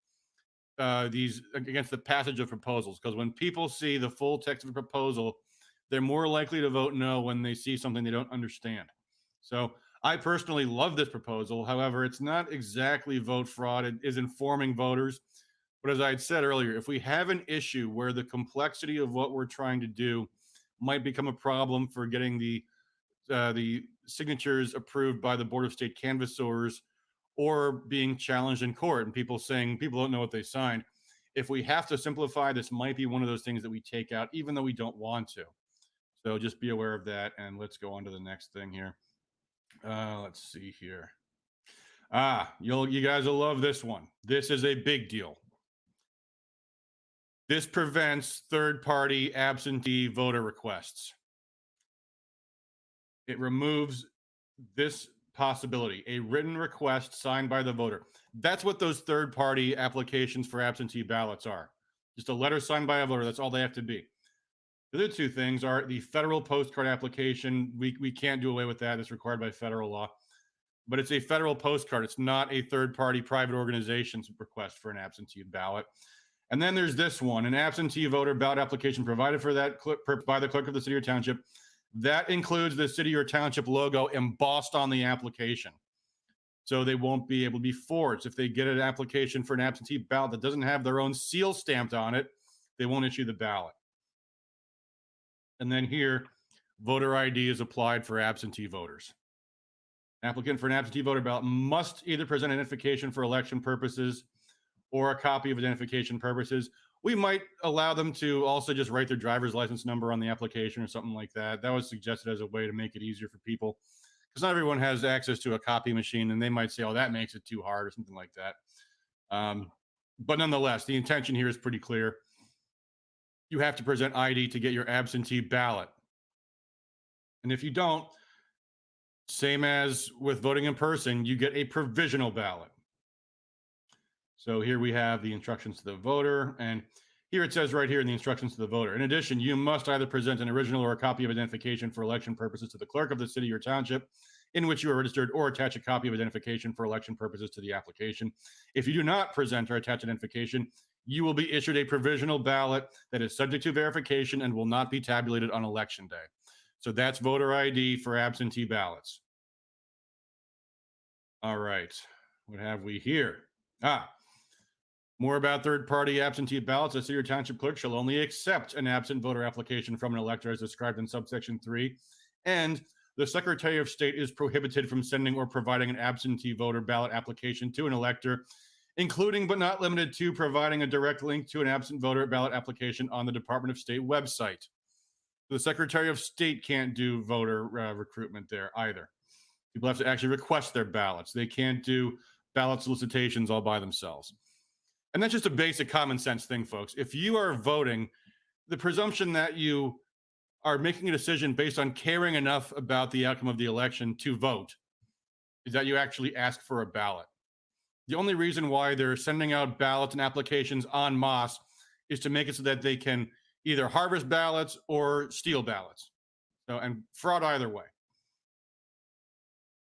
the passage of proposals. Because when people see the full text of a proposal, they're more likely to vote no when they see something they don't understand. So I personally love this proposal. However, it's not exactly vote fraud. It is informing voters. But as I had said earlier, if we have an issue where the complexity of what we're trying to do might become a problem for getting the signatures approved by the Board of State canvassers or being challenged in court and people saying people don't know what they signed, if we have to simplify, this might be one of those things that we take out, even though we don't want to. So just be aware of that. And let's go on to the next thing here. Let's see here. You guys will love this one. This is a big deal. This prevents third-party absentee voter requests. It removes this possibility, a written request signed by the voter. That's what those third-party applications for absentee ballots are. Just a letter signed by a voter. That's all they have to be. The other two things are the federal postcard application. We can't do away with that. It's required by federal law. But it's a federal postcard. It's not a third-party private organization's request for an absentee ballot. And then there's this one, an absentee voter ballot application provided for that by the clerk of the city or township. That includes the city or township logo embossed on the application. So they won't be able to be forged. If they get an application for an absentee ballot that doesn't have their own seal stamped on it, they won't issue the ballot. And then here, voter ID is applied for absentee voters. Applicant for an absentee voter ballot must either present identification for election purposes or a copy of identification purposes. We might allow them to also just write their driver's license number on the application or something like that. That was suggested as a way to make it easier for people, because not everyone has access to a copy machine, and they might say, oh, that makes it too hard or something like that. But nonetheless, the intention here is pretty clear. You have to present ID to get your absentee ballot. And if you don't, same as with voting in person, you get a provisional ballot. So here we have the instructions to the voter, and here it says right here in the instructions to the voter. In addition, you must either present an original or a copy of identification for election purposes to the clerk of the city or township in which you are registered, or attach a copy of identification for election purposes to the application. If you do not present or attach identification, you will be issued a provisional ballot that is subject to verification and will not be tabulated on election day. So that's voter ID for absentee ballots. All right, what have we here? More about third-party absentee ballots. The city or township clerk shall only accept an absent voter application from an elector as described in subsection 3, and the Secretary of State is prohibited from sending or providing an absentee voter ballot application to an elector, including but not limited to providing a direct link to an absent voter ballot application on the Department of State website. The Secretary of State can't do voter recruitment there either. People have to actually request their ballots. They can't do ballot solicitations all by themselves. And that's just a basic common sense thing, folks. If you are voting, the presumption that you are making a decision based on caring enough about the outcome of the election to vote is that you actually ask for a ballot. The only reason why they're sending out ballots and applications en masse is to make it so that they can either harvest ballots or steal ballots. So, and fraud either way.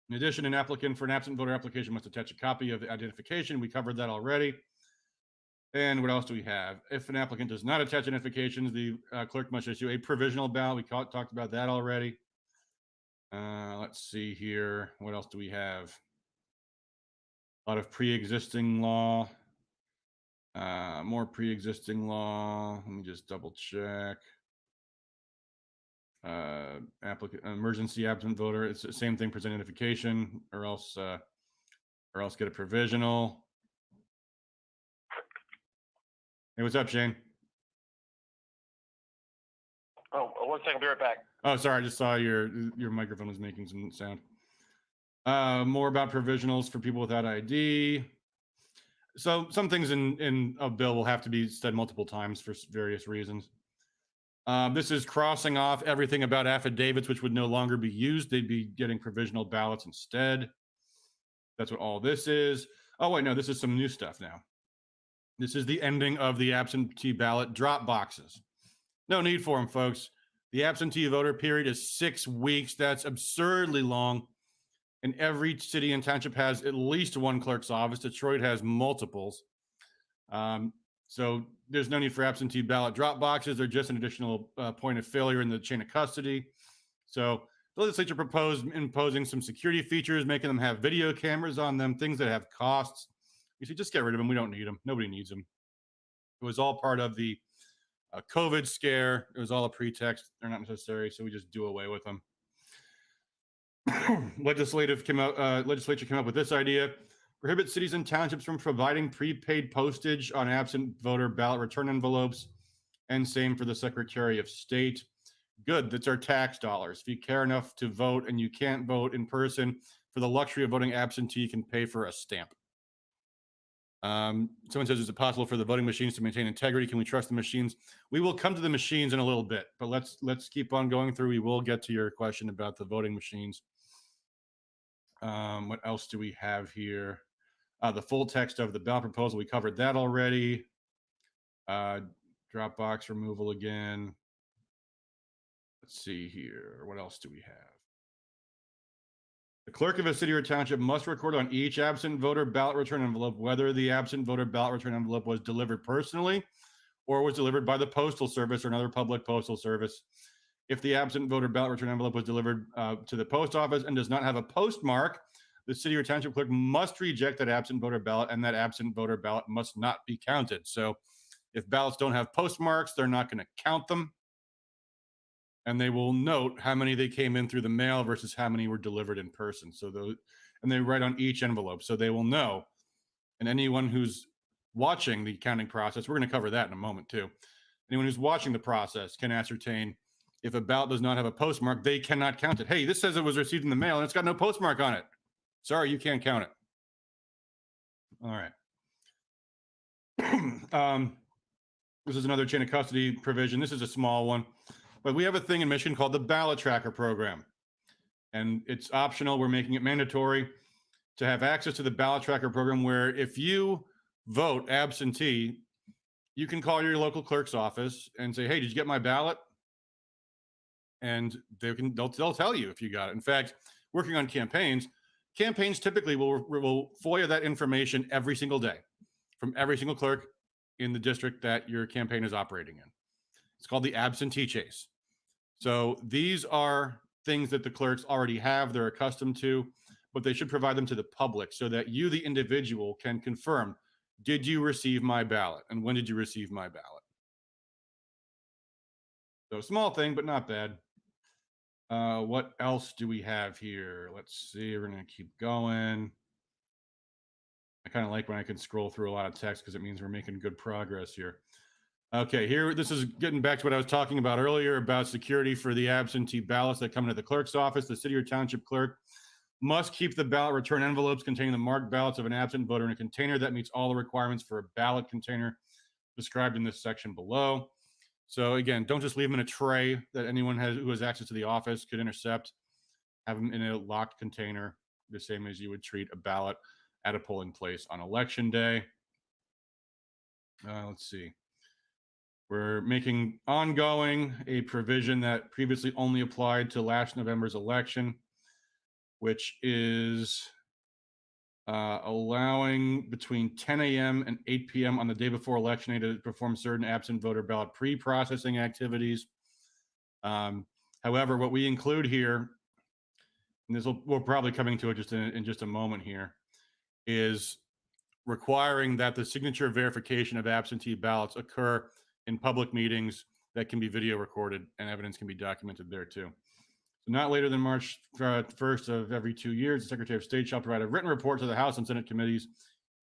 In addition, an applicant for an absent voter application must attach a copy of the identification. We covered that already. And what else do we have? If an applicant does not attach identifications, the clerk must issue a provisional ballot. We talked about that already. Let's see here. What else do we have? A lot of pre-existing law. More pre-existing law. Let me just double check. Emergency absent voter. It's the same thing. Present identification, or else get a provisional. Hey, what's up, Shane? Oh, 1 second, I'll be right back. Oh, sorry, I just saw your microphone was making some sound. More about provisionals for people without ID. So some things in a bill will have to be said multiple times for various reasons. This is crossing off everything about affidavits, which would no longer be used. They'd be getting provisional ballots instead. That's what all this is. Oh, wait, no, this is some new stuff now. This is the ending of the absentee ballot drop boxes. No need for them, folks. The absentee voter period is 6 weeks. That's absurdly long. And every city and township has at least one clerk's office. Detroit has multiples. So there's no need for absentee ballot drop boxes. They're just an additional point of failure in the chain of custody. So The legislature proposed imposing some security features, making them have video cameras on them, things that have costs. You should just get rid of them. We don't need them. Nobody needs them. It was all part of the COVID scare. It was all a pretext. They're not necessary, so we just do away with them. Legislature came up with this idea: prohibit cities and townships from providing prepaid postage on absent voter ballot return envelopes, and same for the Secretary of State. Good, that's our tax dollars. If you care enough to vote and you can't vote in person, for the luxury of voting absentee, you can pay for a stamp. Someone says, is it possible for the voting machines to maintain integrity? Can we trust the machines? We will come to the machines in a little bit, but let's keep on going through. We will get to your question about the voting machines. What else do we have here? The full text of the ballot proposal, we covered that already. Dropbox removal again. Let's see here. What else do we have? The clerk of a city or township must record on each absent voter ballot return envelope whether the absent voter ballot return envelope was delivered personally or was delivered by the Postal Service or another public postal service. If the absent voter ballot return envelope was delivered to the post office and does not have a postmark, the city or township clerk must reject that absent voter ballot, and that absent voter ballot must not be counted. So if ballots don't have postmarks, they're not going to count them. And they will note how many they came in through the mail versus how many were delivered in person. So those, and they write on each envelope, so they will know. And anyone who's watching the counting process, we're going to cover that in a moment too. Anyone who's watching the process can ascertain if a ballot does not have a postmark, they cannot count it. Hey, this says it was received in the mail and it's got no postmark on it. Sorry, you can't count it. All right. This is another chain of custody provision. This is a small one. But we have a thing in Michigan called the ballot tracker program, and it's optional. We're making it mandatory to have access to the ballot tracker program, where if you vote absentee, you can call your local clerk's office and say, hey, did you get my ballot? And they'll tell you if you got it. In fact, working on campaigns typically will FOIA that information every single day from every single clerk in the district that your campaign is operating in. It's called the absentee chase. So these are things that the clerks already have, they're accustomed to, but they should provide them to the public so that you, the individual, can confirm, did you receive my ballot? And when did you receive my ballot? So small thing, but not bad. What else do we have here? Let's see, we're going to keep going. I kind of like when I can scroll through a lot of text because it means we're making good progress here. Okay, here, this is getting back to what I was talking about earlier about security for the absentee ballots that come into the clerk's office. The city or township clerk must keep the ballot return envelopes containing the marked ballots of an absent voter in a container that meets all the requirements for a ballot container described in this section below. So again, don't just leave them in a tray that anyone who has access to the office could intercept. Have them in a locked container, the same as you would treat a ballot at a polling place on election day. Let's see. We're making ongoing a provision that previously only applied to last November's election, which is allowing between 10 a.m. and 8 p.m. on the day before election day to perform certain absent voter ballot pre-processing activities. However, what we include here, and this we're probably coming to it in just a moment here, is requiring that the signature verification of absentee ballots occur in public meetings that can be video recorded and evidence can be documented there too. So not later than March 1st of every 2 years, the Secretary of State shall provide a written report to the House and Senate committees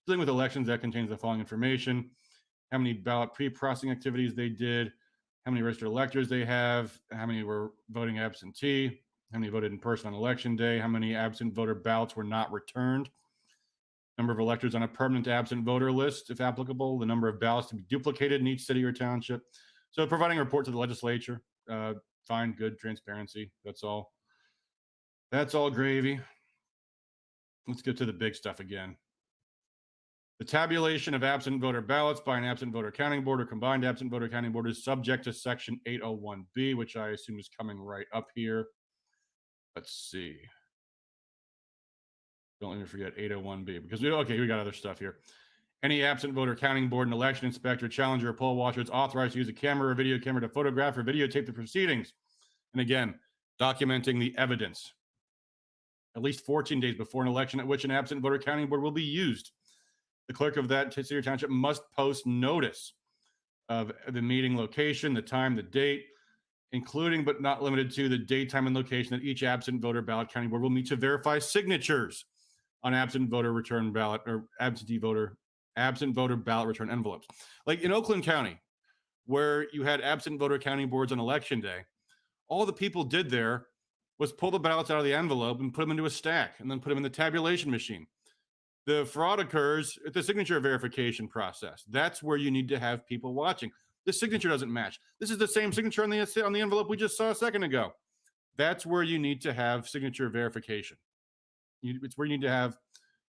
dealing with elections that contains the following information: how many ballot pre-processing activities they did, how many registered electors they have, how many were voting absentee, how many voted in person on election day, how many absent voter ballots were not returned, number of electors on a permanent absent voter list, if applicable, the number of ballots to be duplicated in each city or township. So providing a report to the legislature, fine, good, transparency. That's all. That's all gravy. Let's get to the big stuff again. The tabulation of absent voter ballots by an absent voter counting board or combined absent voter counting board is subject to Section 801B, which I assume is coming right up here. Let's see. Don't let me forget 801B, because we got other stuff here. Any absent voter counting board, an election inspector, challenger, or poll watcher is authorized to use a camera or video camera to photograph or videotape the proceedings. And again, documenting the evidence at least 14 days before an election at which an absent voter counting board will be used. The clerk of that city or township must post notice of the meeting location, the time, the date, including but not limited to the date, time, and location that each absent voter ballot counting board will meet to verify signatures on absent voter return ballot or absent voter ballot return envelopes. Like in Oakland County, where you had absent voter counting boards on election day, all the people did there was pull the ballots out of the envelope and put them into a stack and then put them in the tabulation machine. The fraud occurs at the signature verification process. That's where you need to have people watching. The signature doesn't match. This is the same signature on the envelope we just saw a second ago. That's where you need to have signature verification. It's where you need to have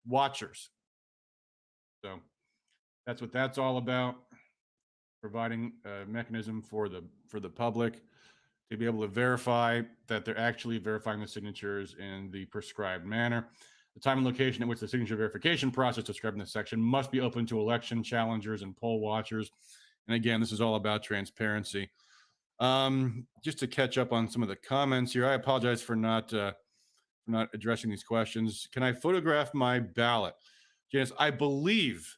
watchers. So that's what that's all about. Providing a mechanism for the public to be able to verify that they're actually verifying the signatures in the prescribed manner. The time and location at which the signature verification process described in this section must be open to election challengers and poll watchers. And again, this is all about transparency. Just to catch up on some of the comments here, I apologize for not addressing these questions. Can I photograph my ballot? Janice, I believe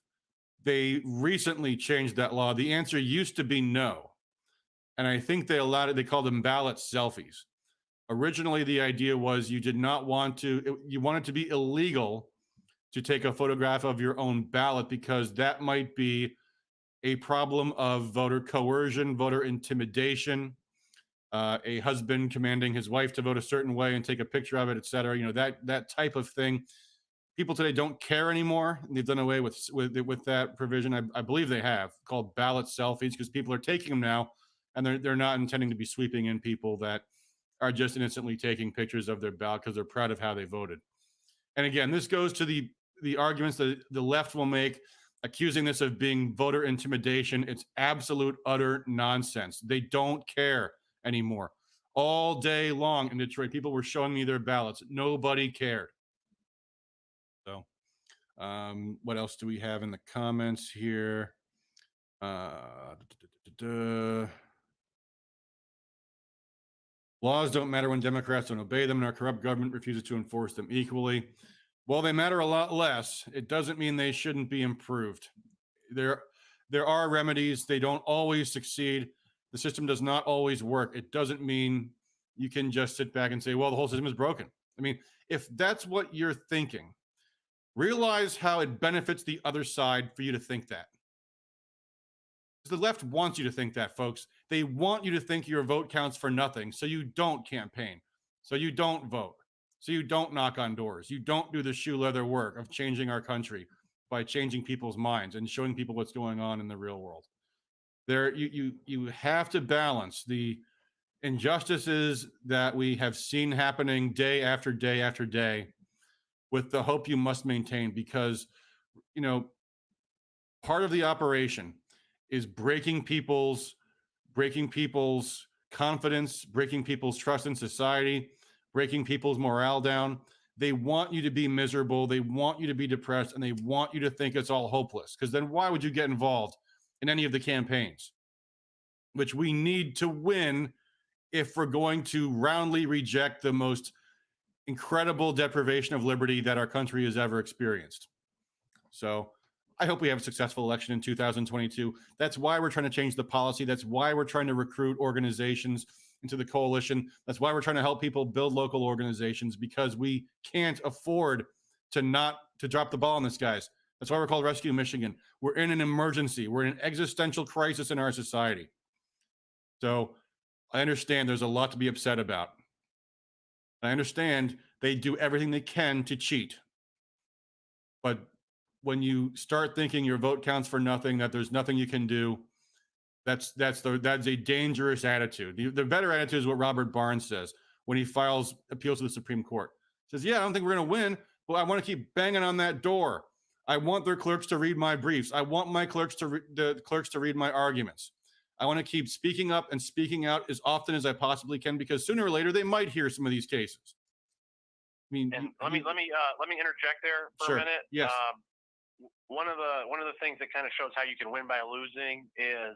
they recently changed that law. The answer used to be no. And I think they allowed it, they called them ballot selfies. Originally, the idea was you wanted to be illegal to take a photograph of your own ballot because that might be a problem of voter coercion, voter intimidation, a husband commanding his wife to vote a certain way and take a picture of it, et cetera. You know, that type of thing. People today don't care anymore. They've done away with that provision. I believe they have, called ballot selfies, because people are taking them now and they're not intending to be sweeping in people that are just innocently taking pictures of their ballot because they're proud of how they voted. And again, this goes to the arguments that the left will make, accusing this of being voter intimidation. It's absolute, utter nonsense. They don't care anymore. All day long in Detroit, people were showing me their ballots. Nobody cared. So what else do we have in the comments here? Laws don't matter when Democrats don't obey them and our corrupt government refuses to enforce them equally. Well, they matter a lot less. It doesn't mean they shouldn't be improved. There are remedies. They don't always succeed. The system does not always work. It doesn't mean you can just sit back and say, well, the whole system is broken. I mean, if that's what you're thinking, realize how it benefits the other side for you to think that. The left wants you to think that, folks. They want you to think your vote counts for nothing, so you don't campaign, so you don't vote, so you don't knock on doors, you don't do the shoe leather work of changing our country by changing people's minds and showing people what's going on in the real world. You have to balance the injustices that we have seen happening day after day after day with the hope you must maintain, because, you know, part of the operation is breaking people's confidence, breaking people's trust in society, breaking people's morale down. They want you to be miserable. They want you to be depressed, and they want you to think it's all hopeless, because then why would you get involved in any of the campaigns, which we need to win if we're going to roundly reject the most incredible deprivation of liberty that our country has ever experienced. So I hope we have a successful election in 2022. That's why we're trying to change the policy. That's why we're trying to recruit organizations into the coalition. That's why we're trying to help people build local organizations, because we can't afford to drop the ball on this, guys. That's why we're called Rescue Michigan. We're in an emergency. We're in an existential crisis in our society. So I understand there's a lot to be upset about. I understand they do everything they can to cheat. But when you start thinking your vote counts for nothing, that there's nothing you can do, that's a dangerous attitude. The better attitude is what Robert Barnes says when he files appeals to the Supreme Court. He says, yeah, I don't think we're going to win, but I want to keep banging on that door. I want their clerks to read my briefs. I want my clerks to read my arguments. I want to keep speaking up and speaking out as often as I possibly can, because sooner or later they might hear some of these cases. I mean, and let me interject there for a minute. Yes. One of the things that kind of shows how you can win by losing is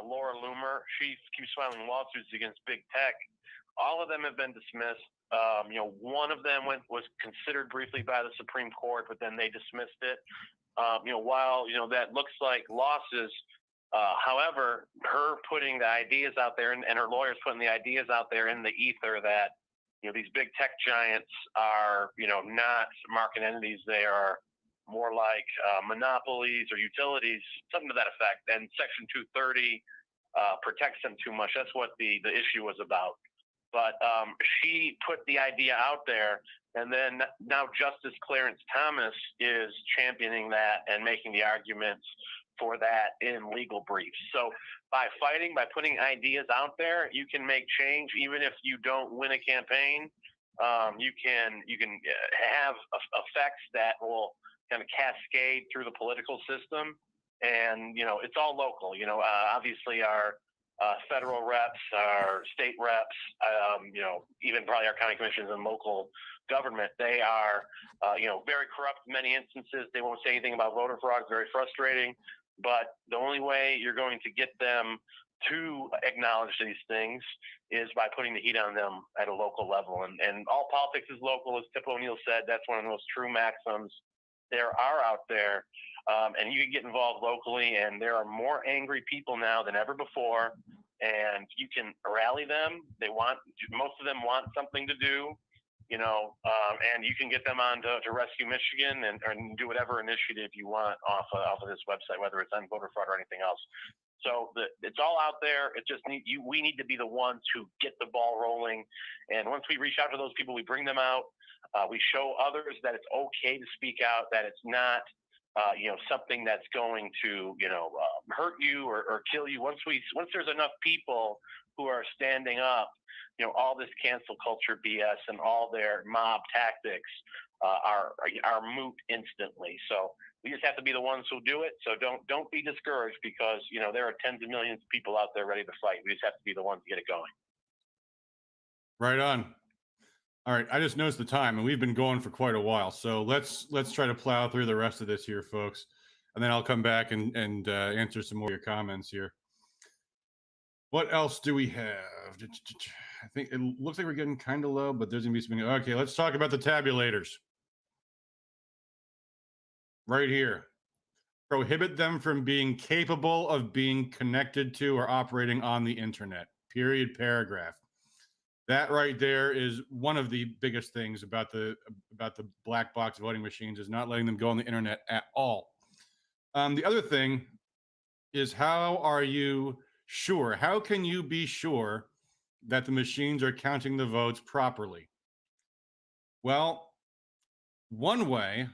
Laura Loomer. She keeps filing lawsuits against big tech, All of them have been dismissed. One of them was considered briefly by the Supreme Court, but then they dismissed it. While that looks like losses, however, her putting the ideas out there and her lawyers putting the ideas out there in the ether that these big tech giants are not market entities, they are more like monopolies or utilities, something to that effect. And Section 230 protects them too much. That's what the issue was about. But she put the idea out there, and then now Justice Clarence Thomas is championing that and making the arguments for that in legal briefs. So by fighting, by putting ideas out there, you can make change. Even if you don't win a campaign, you can have effects that will kind of cascade through the political system. And it's all local. Obviously our federal reps, our state reps, even probably our county commissions and local government, they are, very corrupt in many instances. They won't say anything about voter fraud. It's very frustrating. But the only way you're going to get them to acknowledge these things is by putting the heat on them at a local level. And all politics is local, as Tip O'Neill said. That's one of the most true maxims there are out there. And you can get involved locally, and there are more angry people now than ever before. And you can rally them. Most of them want something to do, and you can get them on to Rescue Michigan and do whatever initiative you want off of this website, whether it's on voter fraud or anything else. So it's all out there. It just we need to be the ones who get the ball rolling. And once we reach out to those people, we bring them out. We show others that it's okay to speak out, that it's not something that's going to hurt you or kill you. Once there's enough people who are standing up, all this cancel culture BS and all their mob tactics are moot instantly. So we just have to be the ones who do it. So don't be discouraged, because there are tens of millions of people out there ready to fight. We just have to be the ones to get it going. Right on. All right, I just noticed the time, and we've been going for quite a while. So let's try to plow through the rest of this here, folks, and then I'll come back and answer some more of your comments here. What else do we have? I think it looks like we're getting kind of low, but there's gonna be something. Okay, let's talk about the tabulators. Right here. Prohibit them from being capable of being connected to or operating on the internet. Period. Paragraph. That right there is one of the biggest things about the black box voting machines, is not letting them go on the internet at all. The other thing is, how are you sure? How can you be sure that the machines are counting the votes properly? Well, one way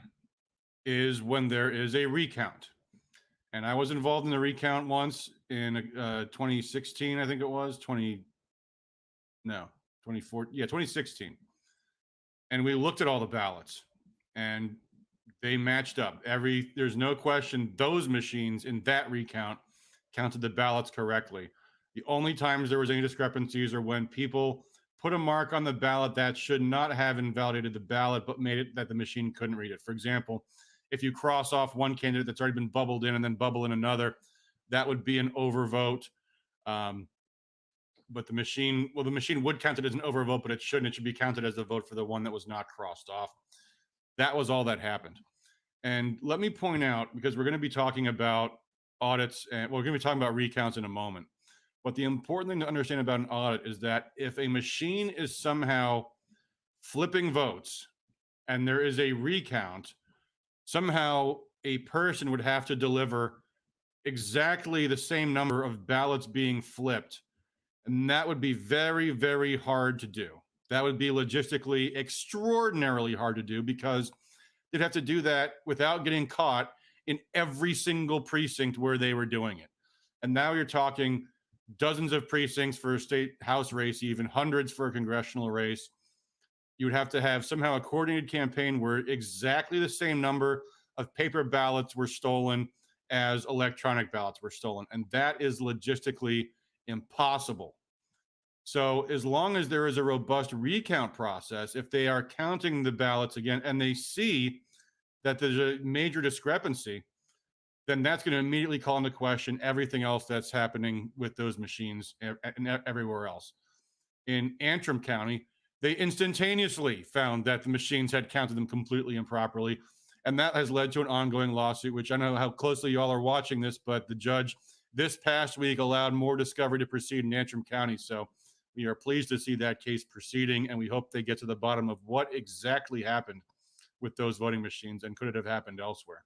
is when there is a recount. And I was involved in the recount once in 2016, I think it was 2016. And we looked at all the ballots, and they matched up. There's no question those machines in that recount counted the ballots correctly. The only times there was any discrepancies are when people put a mark on the ballot that should not have invalidated the ballot, but made it that the machine couldn't read it. For example, if you cross off one candidate that's already been bubbled in and then bubble in another, that would be an overvote. But the machine would count it as an overvote, but it shouldn't. It should be counted as a vote for the one that was not crossed off. That was all that happened. And let me point out, because we're going to be talking about audits, and we're going to be talking about recounts in a moment. But the important thing to understand about an audit is that if a machine is somehow flipping votes and there is a recount, somehow a person would have to deliver exactly the same number of ballots being flipped. And that would be very, very hard to do. That would be logistically extraordinarily hard to do, because they'd have to do that without getting caught in every single precinct where they were doing it. And now you're talking dozens of precincts for a state house race, even hundreds for a congressional race. You would have to have somehow a coordinated campaign where exactly the same number of paper ballots were stolen as electronic ballots were stolen. And that is logistically impossible. So as long as there is a robust recount process, if they are counting the ballots again and they see that there's a major discrepancy, then that's going to immediately call into question everything else that's happening with those machines and everywhere else. in Antrim County, they instantaneously found that the machines had counted them completely improperly. And that has led to an ongoing lawsuit, which I don't know how closely y'all are watching this, but the judge this past week allowed more discovery to proceed in Antrim County. So we are pleased to see that case proceeding, and we hope they get to the bottom of what exactly happened with those voting machines and could it have happened elsewhere.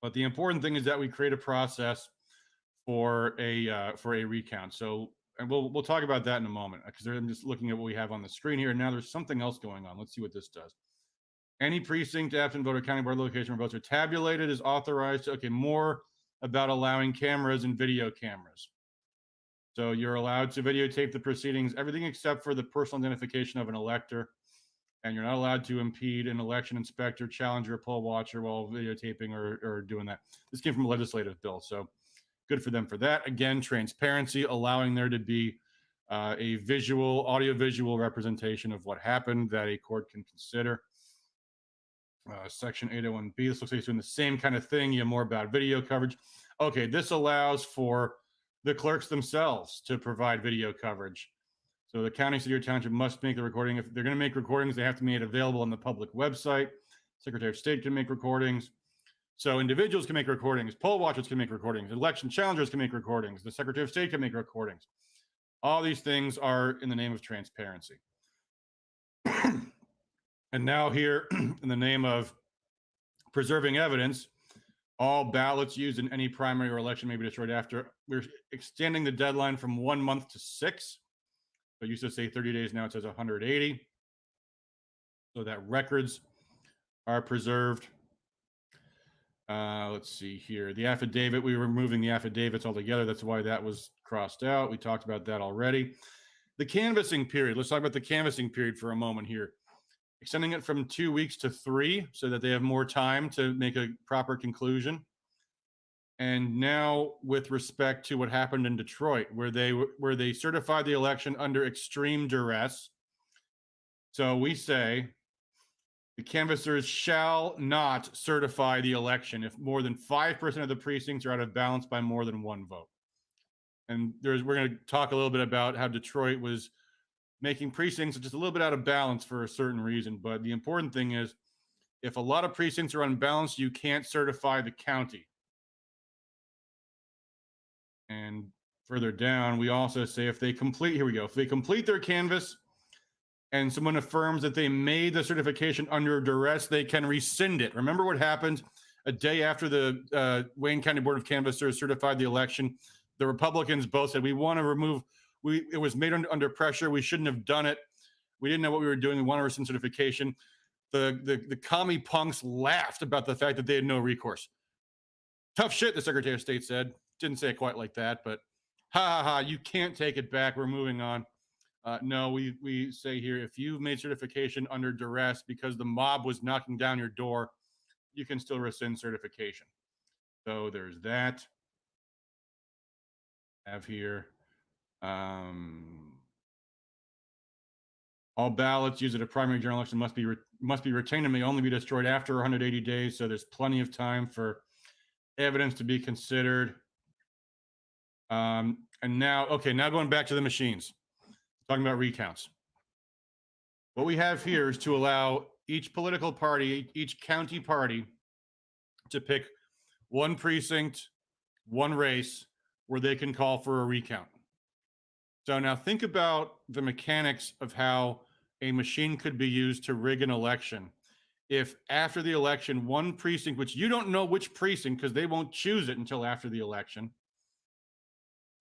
But the important thing is that we create a process for a recount. So, and we'll talk about that in a moment, because I'm just looking at what we have on the screen here. And now there's something else going on. Let's see what this does. Any precinct, absent voter, county board location where votes are tabulated is authorized to, okay, more about allowing cameras and video cameras. So you're allowed to videotape the proceedings, everything except for the personal identification of an elector. And you're not allowed to impede an election inspector, challenger, or poll watcher while videotaping or doing that. This came from a legislative bill. So good for them for that. Again, transparency, allowing there to be a visual, audiovisual representation of what happened that a court can consider. Section 801B, this looks like it's doing the same kind of thing. You have more about video coverage. Okay, this allows for the clerks themselves to provide video coverage. So the county, city, or township must make the recording. If they're going to make recordings, they have to make it available on the public website. Secretary of State can make recordings. So individuals can make recordings. Poll watchers can make recordings. Election challengers can make recordings. The Secretary of State can make recordings. All these things are in the name of transparency. And now here, in the name of preserving evidence, all ballots used in any primary or election may be destroyed after. We're extending the deadline from 1 month to 6. So it used to say 30 days, now it says 180. So that records are preserved. Let's see here. The affidavit, we were removing the affidavits altogether. That's why that was crossed out. We talked about that already. The canvassing period. Let's talk about the canvassing period for a moment here. Extending it from 2 weeks to 3 so that they have more time to make a proper conclusion. And now with respect to what happened in Detroit, where they certified the election under extreme duress. So we say the canvassers shall not certify the election if more than 5% of the precincts are out of balance by more than one vote. And we're going to talk a little bit about how Detroit was making precincts just a little bit out of balance for a certain reason. But the important thing is, if a lot of precincts are unbalanced, you can't certify the county. And further down, we also say if they complete, here we go, if they complete their canvass and someone affirms that they made the certification under duress, they can rescind it. Remember what happened a day after the Wayne County Board of Canvassers certified the election? The Republicans both said, we want to remove, it was made under pressure. We shouldn't have done it. We didn't know what we were doing. We want to rescind certification. The commie punks laughed about the fact that they had no recourse. Tough shit, the Secretary of State said. Didn't say it quite like that, but ha ha ha, you can't take it back. We're moving on. No, we say here, if you've made certification under duress because the mob was knocking down your door, you can still rescind certification. So there's that. Have here. All ballots used at a primary general election must be retained and may only be destroyed after 180 days. So there's plenty of time for evidence to be considered. And now going back to the machines, talking about recounts. What we have here is to allow each political party, each county party, to pick one precinct, one race where they can call for a recount. So now think about the mechanics of how a machine could be used to rig an election. If after the election, one precinct, which you don't know which precinct because they won't choose it until after the election,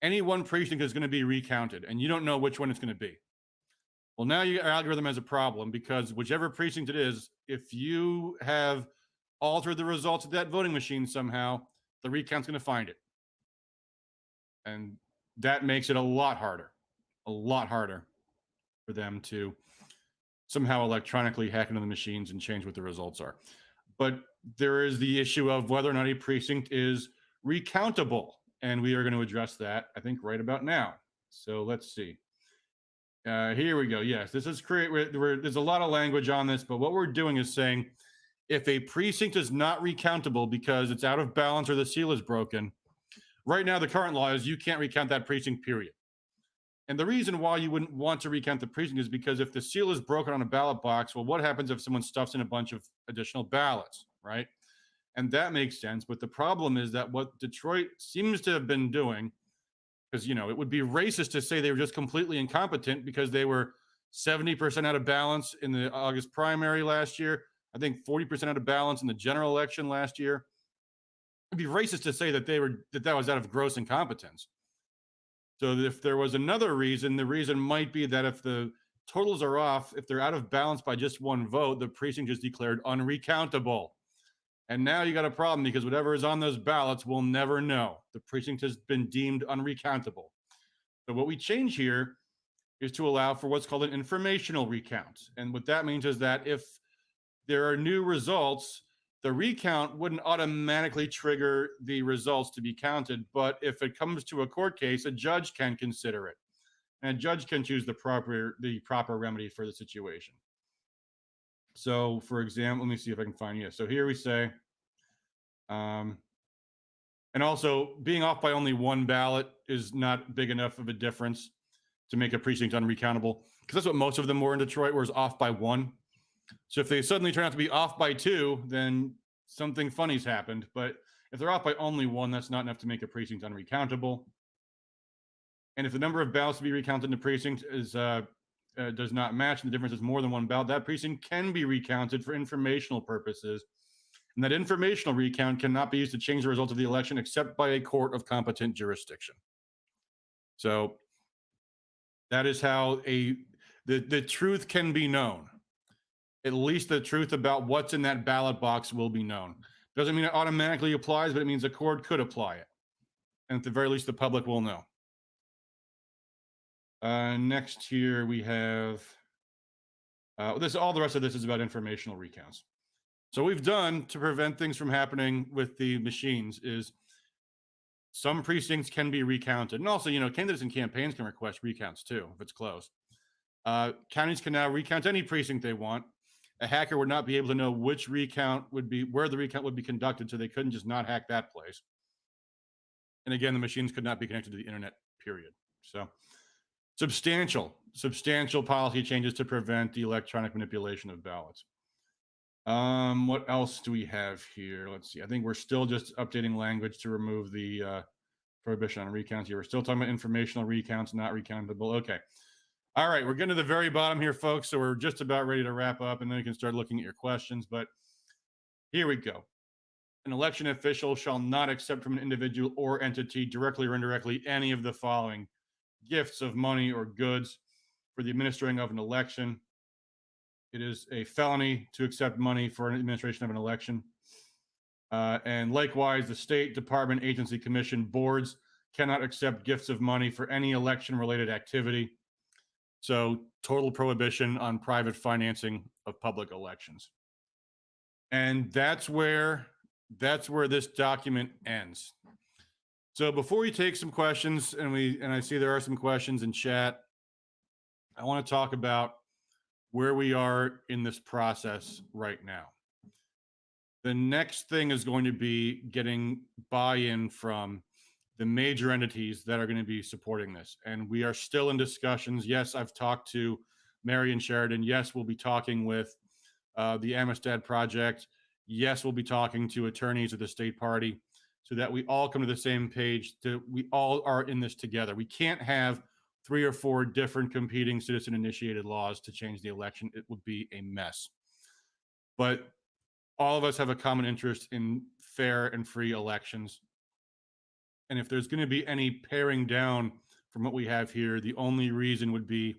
any one precinct is going to be recounted and you don't know which one it's going to be. Well, now your algorithm has a problem because whichever precinct it is, if you have altered the results of that voting machine somehow, the recount's going to find it. And that makes it a lot harder for them to somehow electronically hack into the machines and change what the results are. But there is the issue of whether or not a precinct is recountable. And we are going to address that, I think, right about now. So let's see. Here we go. Yes, this is there's a lot of language on this, but what we're doing is saying if a precinct is not recountable because it's out of balance or the seal is broken, right now the current law is you can't recount that precinct, period. And the reason why you wouldn't want to recount the precinct is because if the seal is broken on a ballot box, well, what happens if someone stuffs in a bunch of additional ballots, right? And that makes sense. But the problem is that what Detroit seems to have been doing, because, it would be racist to say they were just completely incompetent because they were 70% out of balance in the August primary last year. I think 40% out of balance in the general election last year. It'd be racist to say that that was out of gross incompetence. So if there was another reason, the reason might be that if the totals are off, if they're out of balance by just one vote, the precinct is declared unrecountable. And now you got a problem because whatever is on those ballots, we'll never know. The precinct has been deemed unrecountable. So what we change here is to allow for what's called an informational recount. And what that means is that if there are new results, the recount wouldn't automatically trigger the results to be counted. But if it comes to a court case, a judge can consider it. And a judge can choose the proper remedy for the situation. So, for example, let me see if I can find you. So here we say, and also being off by only one ballot is not big enough of a difference to make a precinct unrecountable, because that's what most of them were in Detroit, was off by one. So if they suddenly turn out to be off by two, then something funny's happened. But if they're off by only one, that's not enough to make a precinct unrecountable. And if the number of ballots to be recounted in the precinct does not match, and the difference is more than one ballot, that precinct can be recounted for informational purposes. And that informational recount cannot be used to change the result of the election except by a court of competent jurisdiction. So that is how the truth can be known. At least the truth about what's in that ballot box will be known. Doesn't mean it automatically applies, but it means a court could apply it. And at the very least, the public will know. Next here we have all the rest of this is about informational recounts. So we've done to prevent things from happening with the machines is some precincts can be recounted. And also, candidates and campaigns can request recounts too, if it's close. Counties can now recount any precinct they want. A hacker would not be able to know which recount would be, where the recount would be conducted, so they couldn't just not hack that place. And again, the machines could not be connected to the internet, period. So substantial policy changes to prevent the electronic manipulation of ballots. What else do we have here? Let's see. I think we're still just updating language to remove the prohibition on recounts here. We're still talking about informational recounts, not recountable. Okay. All right. We're getting to the very bottom here, folks. So we're just about ready to wrap up, and then we can start looking at your questions. But here we go. An election official shall not accept from an individual or entity, directly or indirectly, any of the following: gifts of money or goods for the administering of an election. It is a felony to accept money for an administration of an election. And likewise, the state, department, agency, commission, boards cannot accept gifts of money for any election-related activity. So total prohibition on private financing of public elections. And that's where this document ends. So before we take some questions, and I see there are some questions in chat, I want to talk about where we are in this process right now. The next thing is going to be getting buy-in from the major entities that are going to be supporting this. And we are still in discussions. Yes, I've talked to Marion Sheridan. Yes, we'll be talking with the Amistad Project. Yes, we'll be talking to attorneys of the state party so that we all come to the same page, we all are in this together. We can't have 3 or 4 different competing citizen-initiated laws to change the election. It would be a mess. But all of us have a common interest in fair and free elections. And if there's going to be any paring down from what we have here, the only reason would be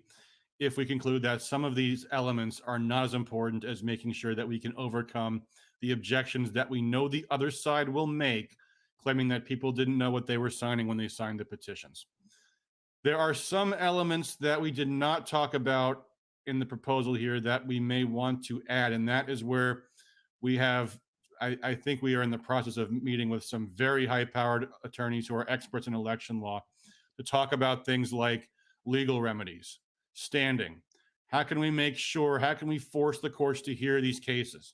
if we conclude that some of these elements are not as important as making sure that we can overcome the objections that we know the other side will make, claiming that people didn't know what they were signing when they signed the petitions. There are some elements that we did not talk about in the proposal here that we may want to add, and that is where we have, I think we are in the process of meeting with some very high-powered attorneys who are experts in election law to talk about things like legal remedies, standing. How can we force the courts to hear these cases?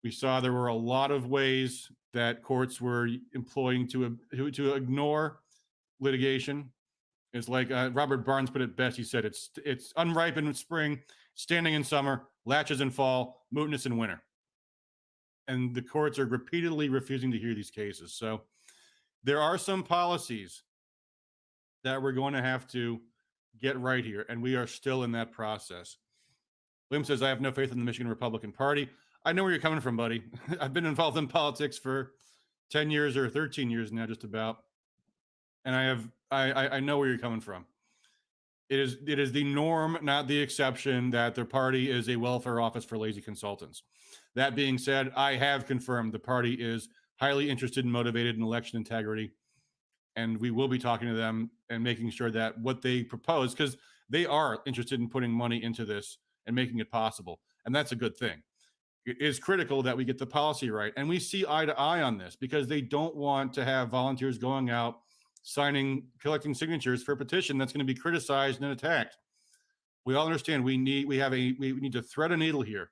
We saw there were a lot of ways that courts were employing to ignore litigation It's like Robert Barnes put it best. He said, it's unripe in spring, standing in summer, latches in fall, mootness in winter. And the courts are repeatedly refusing to hear these cases. So there are some policies that we're going to have to get right here, and we are still in that process. William says, I have no faith in the Michigan Republican Party. I know where you're coming from, buddy. I've been involved in politics for 10 years or 13 years now, just about. And I know where you're coming from. It is the norm, not the exception, that their party is a welfare office for lazy consultants. That being said, I have confirmed the party is highly interested and motivated in election integrity. And we will be talking to them and making sure that what they propose, because they are interested in putting money into this and making it possible. And that's a good thing. It is critical that we get the policy right. And we see eye to eye on this because they don't want to have volunteers going out, collecting signatures for a petition that's going to be criticized and attacked. We all understand we need to thread a needle here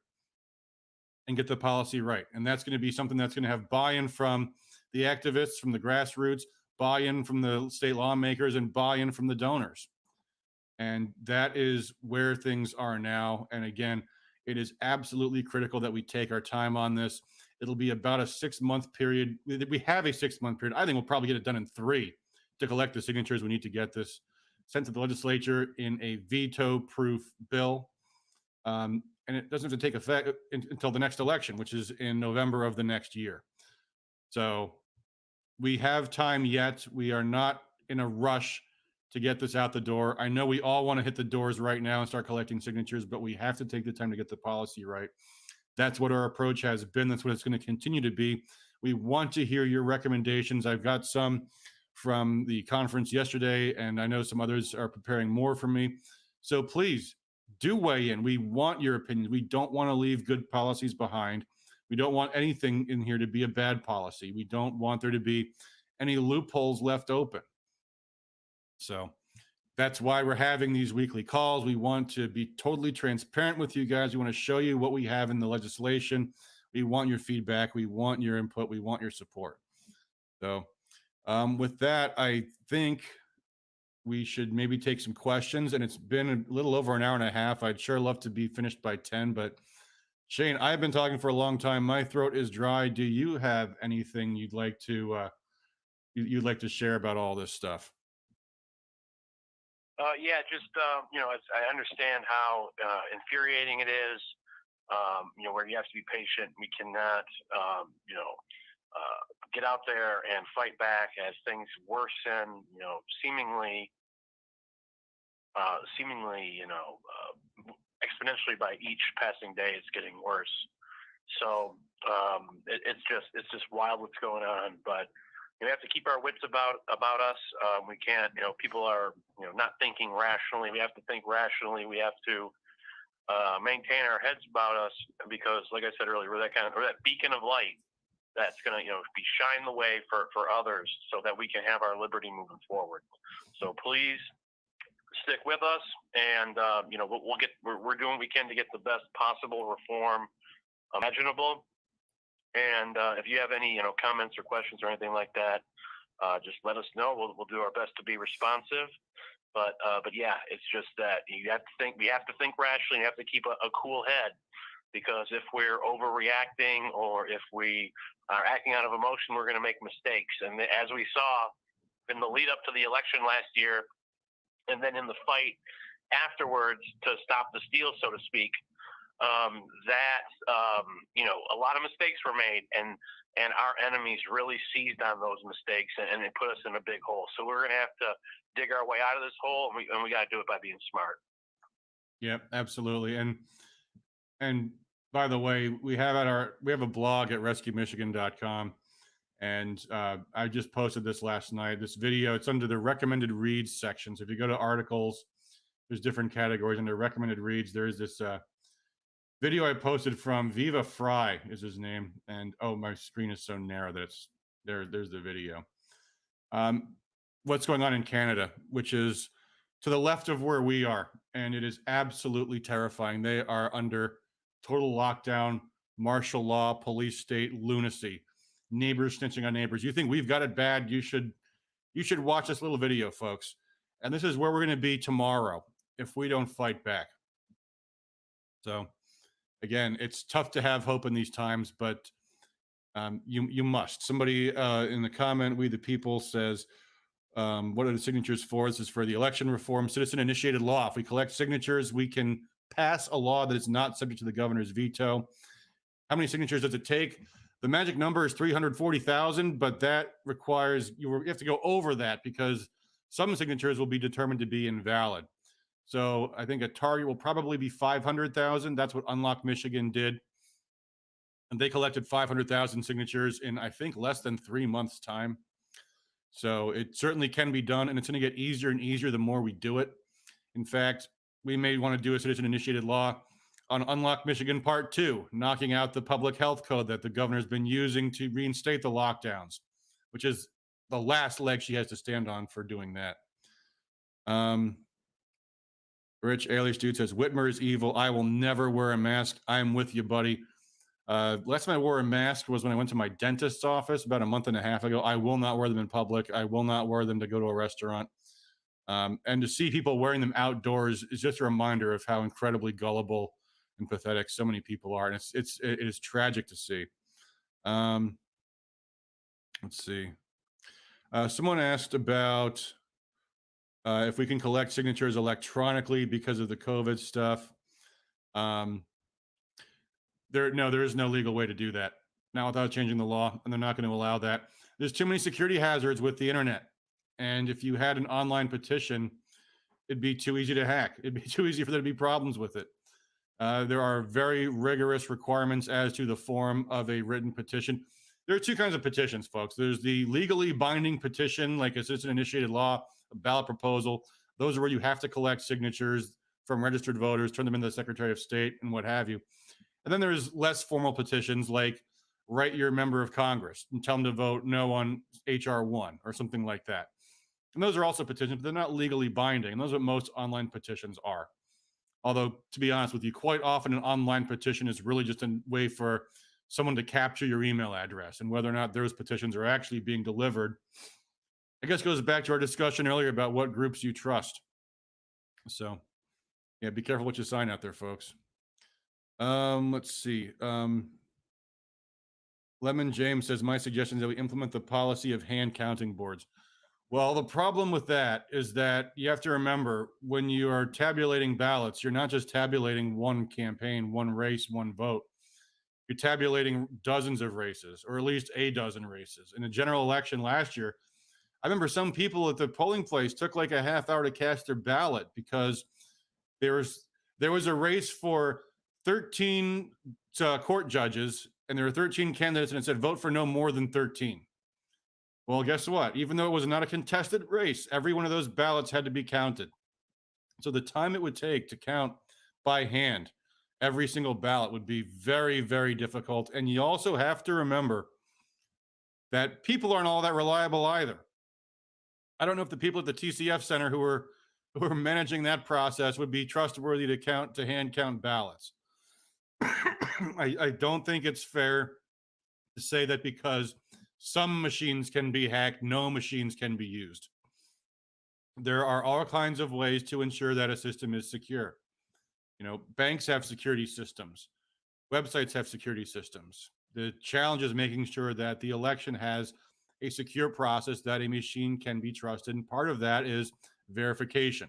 and get the policy right. And that's going to be something that's going to have buy-in from the activists, from the grassroots, buy-in from the state lawmakers, and buy-in from the donors. And that is where things are now. And again, it is absolutely critical that we take our time on this. It'll be about a 6-month period. We have a 6-month period. I think we'll probably get it done in 3 to collect the signatures. We need to get this sent to the legislature in a veto-proof bill. And it doesn't have to take effect until the next election, which is in November of the next year. So we have time yet. We are not in a rush to get this out the door. I know we all want to hit the doors right now and start collecting signatures, but we have to take the time to get the policy right. That's what our approach has been. That's what it's going to continue to be. We want to hear your recommendations. I've got some from the conference yesterday, and I know some others are preparing more for me. So please do weigh in. We want your opinions. We don't want to leave good policies behind. We don't want anything in here to be a bad policy. We don't want there to be any loopholes left open. So that's why we're having these weekly calls. We want to be totally transparent with you guys. We want to show you what we have in the legislation. We want your feedback. We want your input. We want your support. So with that, I think we should maybe take some questions. And it's been a little over an hour and a half. I'd sure love to be finished by 10, but Shane, I've been talking for a long time. My throat is dry. Do you have anything you'd like to share about all this stuff? Yeah, just I understand how infuriating it is. Where you have to be patient. We cannot, get out there and fight back as things worsen. Seemingly, exponentially by each passing day, it's getting worse. So it's just wild what's going on. But we have to keep our wits about us. We can't. People are not thinking rationally. We have to think rationally. We have to maintain our heads about us because, like I said earlier, we're that beacon of light that's going to be shine the way for others so that we can have our liberty moving forward. So please stick with us, and we're doing what we can to get the best possible reform imaginable. And if you have any comments or questions or anything like that, just let us know. We'll do our best to be responsive. But yeah, it's just that you have to think. We have to think rationally. You have to keep a cool head, because if we're overreacting or if we are acting out of emotion, we're going to make mistakes. And as we saw in the lead up to the election last year, and then in the fight afterwards to stop the steal, so to speak, a lot of mistakes were made, and our enemies really seized on those mistakes, and it put us in a big hole. So we're going to have to dig our way out of this hole, and we got to do it by being smart. Yep, absolutely. And by the way, we have a blog at rescuemichigan.com, and I just posted this last night. This video, it's under the recommended reads section. So if you go to articles, there's different categories under recommended reads. There is this video I posted from Viva Fry is his name, and oh, my screen is so narrow that it's there's the video. What's going on in Canada, which is to the left of where we are, and it is absolutely terrifying. They are under total lockdown, martial law, police state, lunacy, neighbors snitching on neighbors. You think we've got it bad? You should watch this little video, folks. And this is where we're going to be tomorrow if we don't fight back. So, again, it's tough to have hope in these times, but you must. Somebody in the comment, We the People, says, what are the signatures for? This is for the election reform citizen-initiated law. If we collect signatures, we can pass a law that is not subject to the governor's veto. How many signatures does it take? The magic number is 340,000, but that requires you have to go over that because some signatures will be determined to be invalid. So I think a target will probably be 500,000. That's what Unlock Michigan did. And they collected 500,000 signatures in, I think, less than 3 months' time. So it certainly can be done, and it's going to get easier and easier the more we do it. In fact, we may want to do a citizen-initiated law on Unlock Michigan Part 2, knocking out the public health code that the governor's been using to reinstate the lockdowns, which is the last leg she has to stand on for doing that. Rich Ehrlich dude says, Whitmer is evil. I will never wear a mask. I'm with you, buddy. Last time I wore a mask was when I went to my dentist's office about a month and a half ago. I will not wear them in public. I will not wear them to go to a restaurant. And to see people wearing them outdoors is just a reminder of how incredibly gullible and pathetic so many people are. And it is tragic to see. Let's see. Someone asked about if we can collect signatures electronically because of the COVID stuff. There is no legal way to do that. Not without changing the law, and they're not going to allow that. There's too many security hazards with the internet. And if you had an online petition, it'd be too easy to hack. It'd be too easy for there to be problems with it. There are very rigorous requirements as to the form of a written petition. There are two kinds of petitions, folks. There's the legally binding petition, like a citizen-initiated law, a ballot proposal. Those are where you have to collect signatures from registered voters, turn them into the Secretary of State, and what have you. And then there's less formal petitions like write your member of Congress and tell them to vote no on HR 1 or something like that. And those are also petitions, but they're not legally binding. And those are what most online petitions are. Although, to be honest with you, quite often an online petition is really just a way for someone to capture your email address. And whether or not those petitions are actually being delivered, I guess goes back to our discussion earlier about what groups you trust. So, yeah, be careful what you sign out there, folks. Let's see. Lemon James says, my suggestion is that we implement the policy of hand counting boards. Well, the problem with that is that you have to remember when you are tabulating ballots, you're not just tabulating one campaign, one race, one vote. You're tabulating dozens of races, or at least a dozen races. In the general election last year, I remember some people at the polling place took like a half hour to cast their ballot because there was a race for 13 court judges, and there were 13 candidates, and it said vote for no more than 13. Well, guess what? Even though it was not a contested race, every one of those ballots had to be counted. So the time it would take to count by hand every single ballot would be very, very difficult. And you also have to remember that people aren't all that reliable either. I don't know if the people at the TCF Center who are managing that process would be trustworthy to hand count ballots. I don't think it's fair to say that because some machines can be hacked, no machines can be used. There are all kinds of ways to ensure that a system is secure. You know, banks have security systems. Websites have security systems. The challenge is making sure that the election has a secure process that a machine can be trusted. And part of that is verification.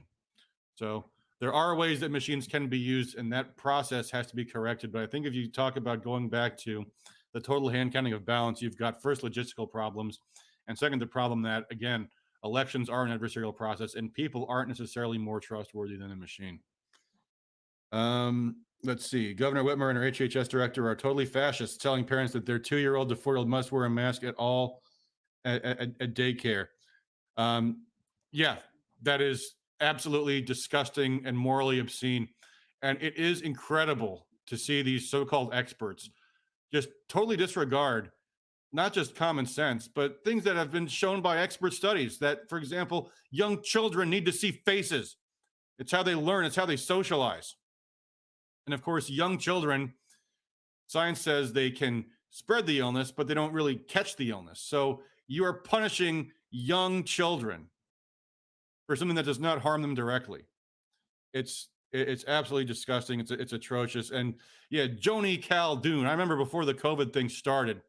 So there are ways that machines can be used, and that process has to be corrected. But I think if you talk about going back to the total hand counting of ballots, you've got first logistical problems, and second, the problem that, again, elections are an adversarial process, and people aren't necessarily more trustworthy than a machine. Let's see. Governor Whitmer and her HHS director are totally fascists, telling parents that their 2-year-old to 4-year-old must wear a mask at all at daycare. Yeah, that is absolutely disgusting and morally obscene. And it is incredible to see these so-called experts just totally disregard not just common sense, but things that have been shown by expert studies that, for example, young children need to see faces. It's how they learn. It's how they socialize. And of course, young children, science says they can spread the illness, but they don't really catch the illness. So you are punishing young children for something that does not harm them directly. It's absolutely disgusting. It's atrocious. And yeah, Joni Caldoon, I remember before the COVID thing started,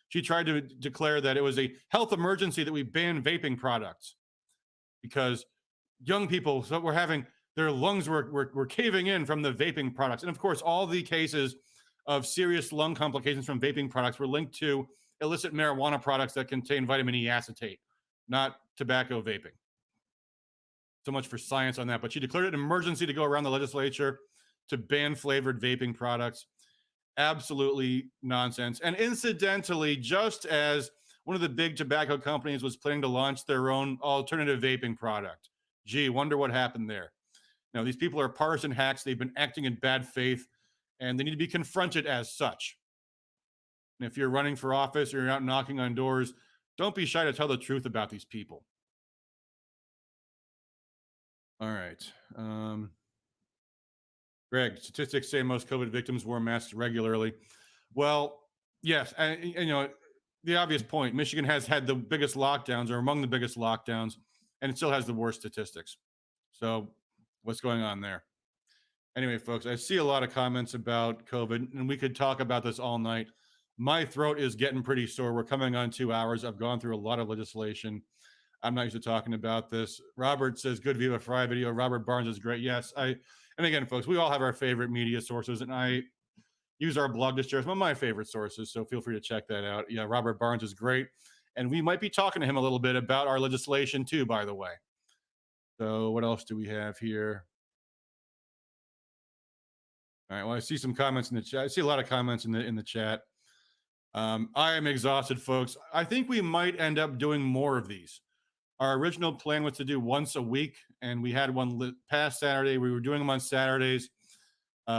she tried to declare that it was a health emergency that we ban vaping products because young people were having their lungs were caving in from the vaping products. And of course, all the cases of serious lung complications from vaping products were linked to illicit marijuana products that contain vitamin E acetate, not tobacco vaping. So much for science on that. But she declared it an emergency to go around the legislature to ban flavored vaping products. Absolutely nonsense. And incidentally, just as one of the big tobacco companies was planning to launch their own alternative vaping product, gee, wonder what happened there. Now, these people are partisan hacks. They've been acting in bad faith, and they need to be confronted as such. And if you're running for office or you're out knocking on doors, don't be shy to tell the truth about these people. All right. Greg, statistics say most COVID victims wore masks regularly. Well, yes, and you know, the obvious point, Michigan has had the biggest lockdowns or among the biggest lockdowns, and it still has the worst statistics. So what's going on there? Anyway, folks, I see a lot of comments about COVID, and we could talk about this all night. My throat is getting pretty sore. We're coming on 2 hours. I've gone through a lot of legislation. I'm not used to talking about this. Robert says, good Viva Fry video. Robert Barnes is great. Yes, and again, folks, we all have our favorite media sources, and I use our blog to share some of my favorite sources, so feel free to check that out. Yeah, Robert Barnes is great, and we might be talking to him a little bit about our legislation too, by the way. So what else do we have here? All right, well, I see some comments in the chat. I see a lot of comments in the chat. I am exhausted, folks. I think we might end up doing more of these. Our original plan was to do once a week, and we had one past Saturday. We were doing them on Saturdays.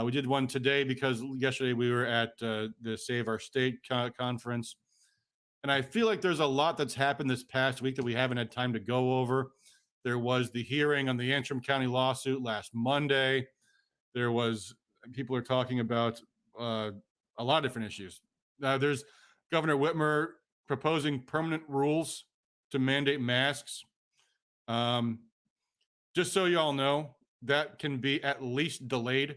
We did one today because yesterday we were at the Save Our State conference. And I feel like there's a lot that's happened this past week that we haven't had time to go over. There was the hearing on the Antrim County lawsuit last Monday. There was, people are talking about a lot of different issues. There's Governor Whitmer proposing permanent rules to mandate masks. Just so you all know, that can be at least delayed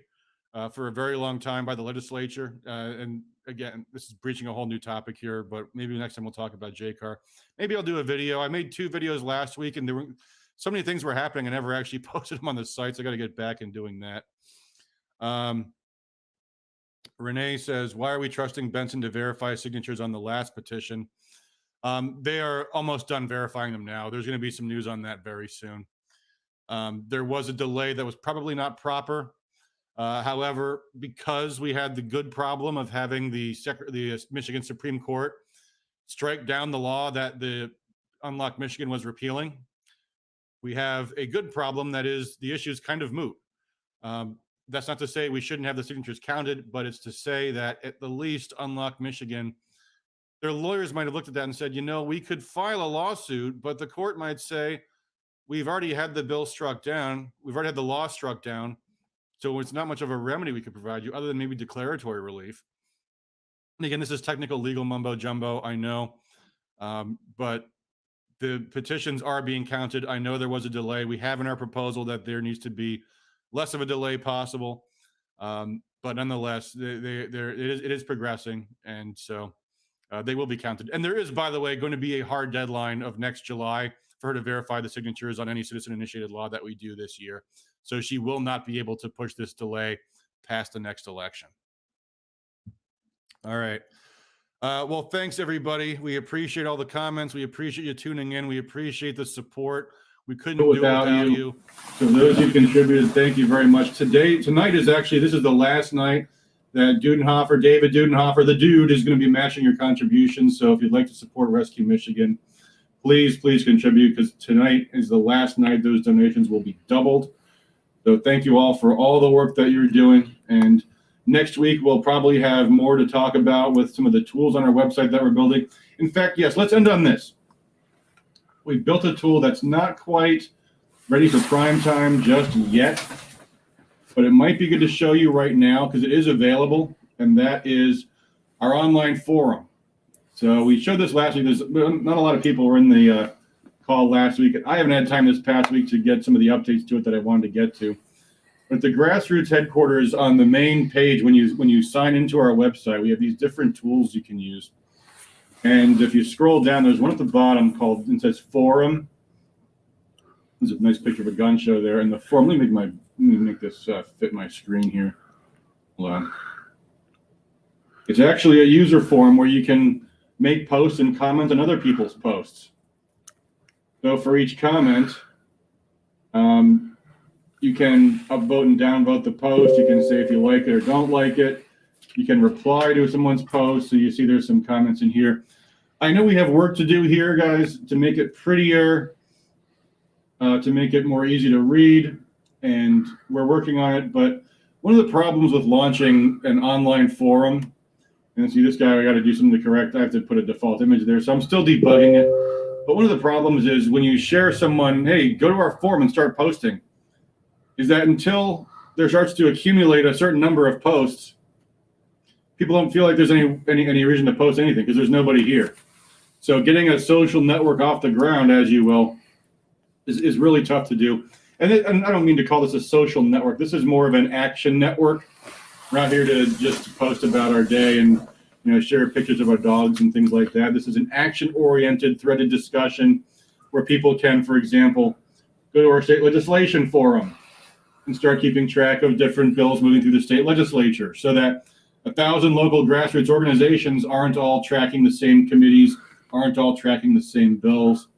for a very long time by the legislature. And again, this is breaching a whole new topic here, but maybe next time we'll talk about JCAR. Maybe I'll do a video. I made 2 videos last week, and there were so many things were happening. I never actually posted them on the site, so I got to get back and doing that. Renee says, why are we trusting Benson to verify signatures on the last petition? They are almost done verifying them now. There's going to be some news on that very soon. There was a delay that was probably not proper. However, because we had the good problem of having the Michigan Supreme Court strike down the law that the Unlock Michigan was repealing, we have a good problem that is the issue is kind of moot. That's not to say we shouldn't have the signatures counted, but it's to say that at the least Unlock Michigan, their lawyers might have looked at that and said, you know, we could file a lawsuit, but the court might say, we've already had the bill struck down. We've already had the law struck down. So it's not much of a remedy we could provide you other than maybe declaratory relief. And again, this is technical legal mumbo jumbo, I know. But the petitions are being counted. I know there was a delay. We have in our proposal that there needs to be less of a delay possible. But nonetheless, it is progressing. And so they will be counted. And there is, by the way, going to be a hard deadline of next July for her to verify the signatures on any citizen-initiated law that we do this year. So she will not be able to push this delay past the next election. All right. Well, thanks, everybody. We appreciate all the comments. We appreciate you tuning in. We appreciate the support. We couldn't do it without you. So those who contributed, thank you very much. Tonight is actually, this is the last night that Dudenhofer, David Dudenhofer, the dude, is going to be matching your contributions. So if you'd like to support Rescue Michigan, please contribute, because tonight is the last night those donations will be doubled. So thank you all for all the work that you're doing. And next week, we'll probably have more to talk about with some of the tools on our website that we're building. In fact, yes, let's end on this. We built a tool that's not quite ready for prime time just yet, but it might be good to show you right now because it is available, and that is our online forum. So we showed this last week. There's not a lot of people were in the call last week. I haven't had time this past week to get some of the updates to it that I wanted to get to. But the grassroots headquarters on the main page, when you sign into our website, we have these different tools you can use. And if you scroll down, there's one at the bottom called, it says Forum. There's a nice picture of a gun show there. And the forum, let me make this fit my screen here. Hold on. It's actually a user forum where you can make posts and comment on other people's posts. So for each comment, you can upvote and downvote the post. You can say if you like it or don't like it. You can reply to someone's post. So you see there's some comments in here. I know we have work to do here, guys, to make it prettier, to make it more easy to read, and we're working on it. But one of the problems with launching an online forum, and see this guy, I got to do something to correct. I have to put a default image there, so I'm still debugging it. But one of the problems is when you share someone, hey, go to our forum and start posting, is that until there starts to accumulate a certain number of posts, people don't feel like there's any reason to post anything because there's nobody here. So getting a social network off the ground, as you will, is really tough to do. And I don't mean to call this a social network. This is more of an action network. We're not here to just post about our day and share pictures of our dogs and things like that. This is an action-oriented, threaded discussion where people can, for example, go to our state legislation forum and start keeping track of different bills moving through the state legislature so that 1,000 local grassroots organizations aren't all tracking the same committees, aren't all tracking the same bills.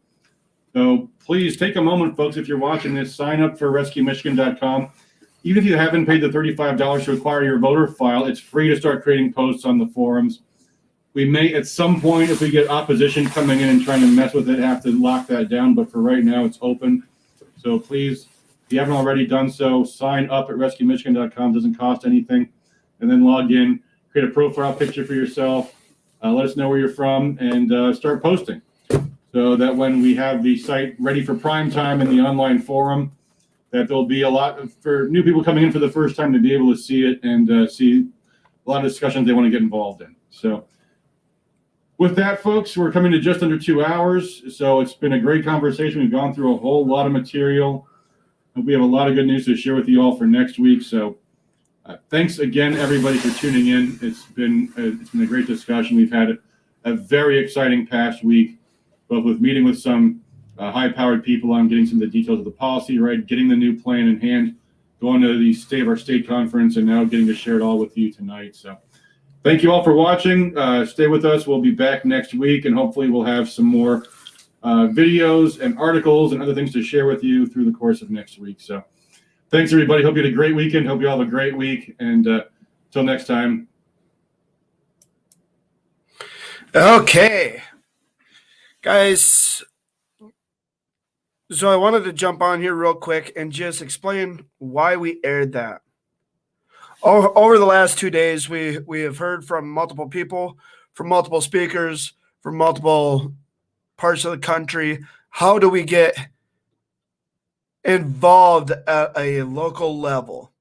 So please take a moment, folks, if you're watching this, sign up for rescuemichigan.com. Even if you haven't paid the $35 to acquire your voter file, it's free to start creating posts on the forums. We may, at some point, if we get opposition coming in and trying to mess with it, have to lock that down. But for right now, it's open. So please, if you haven't already done so, sign up at rescuemichigan.com. Doesn't cost anything. And then log in, create a profile picture for yourself. Let us know where you're from and start posting so that when we have the site ready for prime time in the online forum, that there'll be a lot for new people coming in for the first time to be able to see it and see a lot of discussions they want to get involved in. So with that, folks, we're coming to just under 2 hours. So it's been a great conversation. We've gone through a whole lot of material. We have a lot of good news to share with you all for next week. So thanks again, everybody, for tuning in. It's been a great discussion. We've had a very exciting past week, both with meeting with some high-powered people on getting some of the details of the policy, right, getting the new plan in hand, going to the state of our state conference, and now getting to share it all with you tonight. So thank you all for watching. Stay with us. We'll be back next week, and hopefully we'll have some more videos and articles and other things to share with you through the course of next week. So thanks, everybody. Hope you had a great weekend. Hope you all have a great week. And until next time. Okay. Guys, so I wanted to jump on here real quick and just explain why we aired that. Over the last 2 days, we have heard from multiple people, from multiple speakers, from multiple parts of the country. How do we get involved at a local level?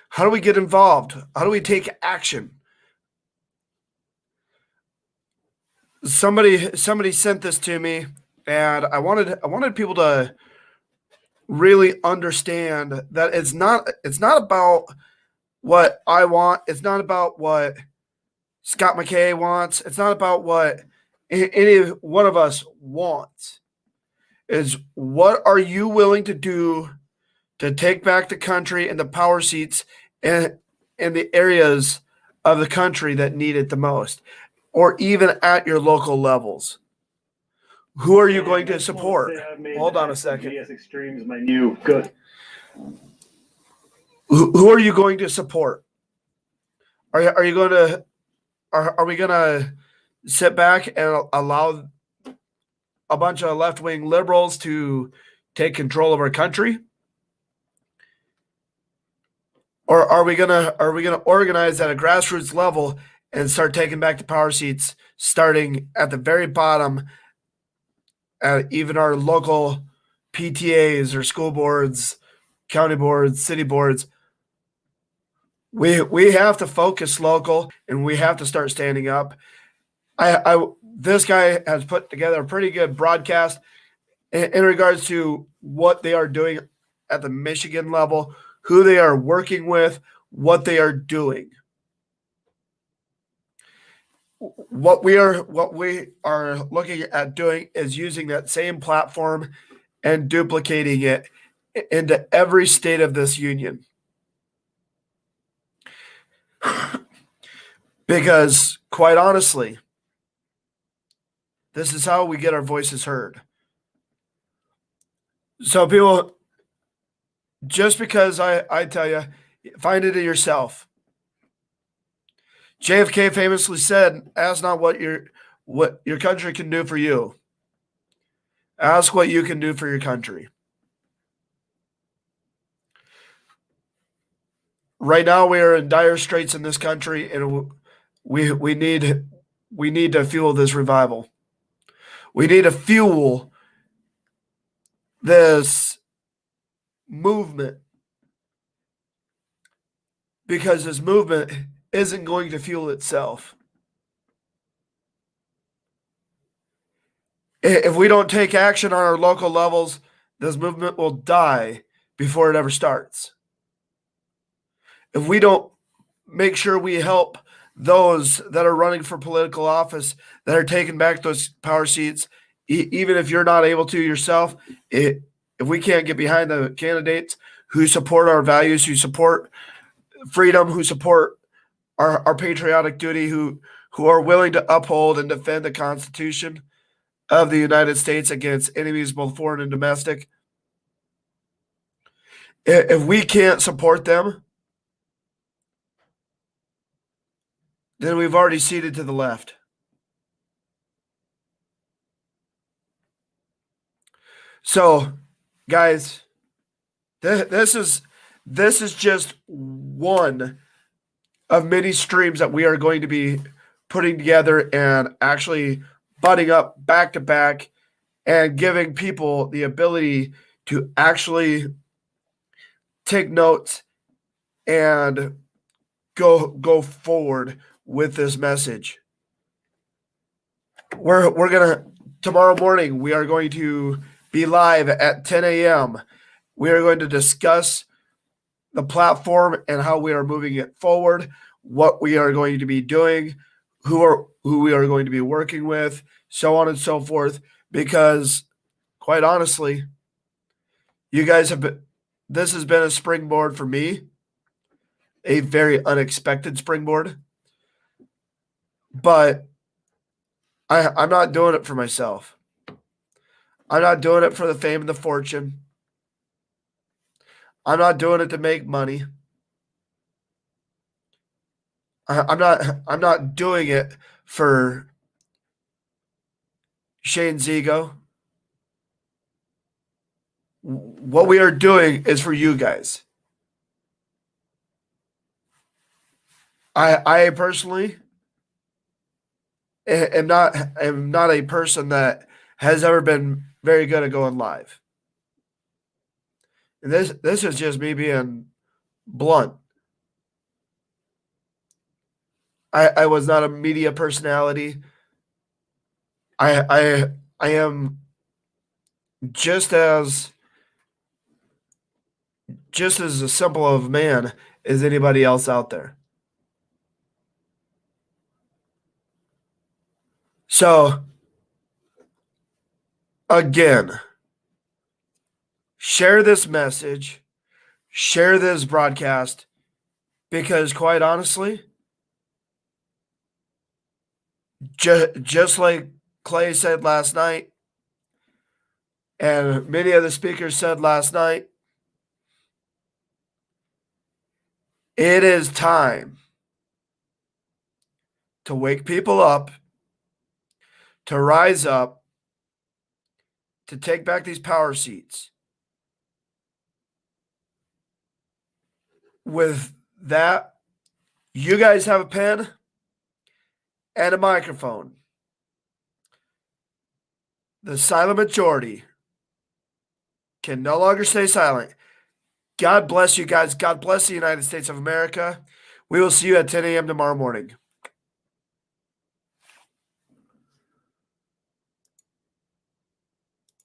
How do we get involved? How do we take action? Somebody sent this to me, and I wanted people to really understand that it's not about what I want. It's not about what Scott McKay wants. It's not about what any one of us wants. Is what are you willing to do to take back the country and the power seats in the areas of the country that need it the most, or even at your local levels? Who are you going to support? Hold on a second. Extreme is my new good. Who are you going to support? Are you going to are we going to sit back and allow a bunch of left-wing liberals to take control of our country? Or are we gonna organize at a grassroots level and start taking back the power seats, starting at the very bottom, at even our local PTAs or school boards, county boards, city boards? We have to focus local, and we have to start standing up. This guy has put together a pretty good broadcast in regards to what they are doing at the Michigan level, who they are working with, what they are doing. What we are looking at doing is using that same platform and duplicating it into every state of this union. Because quite honestly, this is how we get our voices heard. So people, just because I tell you, find it in yourself. JFK famously said, ask not what your country can do for you. Ask what you can do for your country. Right now we are in dire straits in this country, and we need to fuel this revival. We need to fuel this movement, because this movement isn't going to fuel itself. If we don't take action on our local levels, this movement will die before it ever starts. If we don't make sure we help those that are running for political office, that are taking back those power seats, even if you're not able to yourself, if we can't get behind the candidates who support our values, who support freedom, who support our patriotic duty, who are willing to uphold and defend the Constitution of the United States against enemies, both foreign and domestic, if we can't support them, then we've already ceded to the left. So, guys, this is just one of many streams that we are going to be putting together and actually butting up back to back and giving people the ability to actually take notes and go forward with this message. We're gonna, tomorrow morning we are going to be live at 10 a.m. We are going to discuss the platform and how we are moving it forward, what we are going to be doing, who we are going to be working with, so on and so forth. Because quite honestly, you guys this has been a springboard for me, a very unexpected springboard. But I'm not doing it for myself. I'm not doing it for the fame and the fortune. I'm not doing it to make money. I'm not doing it for Shane's ego. What we are doing is for you guys. I personally am not a person that has ever been very good at going live. And this is just me being blunt. I was not a media personality. I am just as a simple of a man as anybody else out there. So again, share this message, share this broadcast, because quite honestly, just like Clay said last night, and many of the speakers said last night, it is time to wake people up, to rise up, to take back these power seats. With that, you guys have a pen and a microphone. The silent majority can no longer stay silent. God bless you guys. God bless the United States of America. We will see you at 10 a.m. tomorrow morning.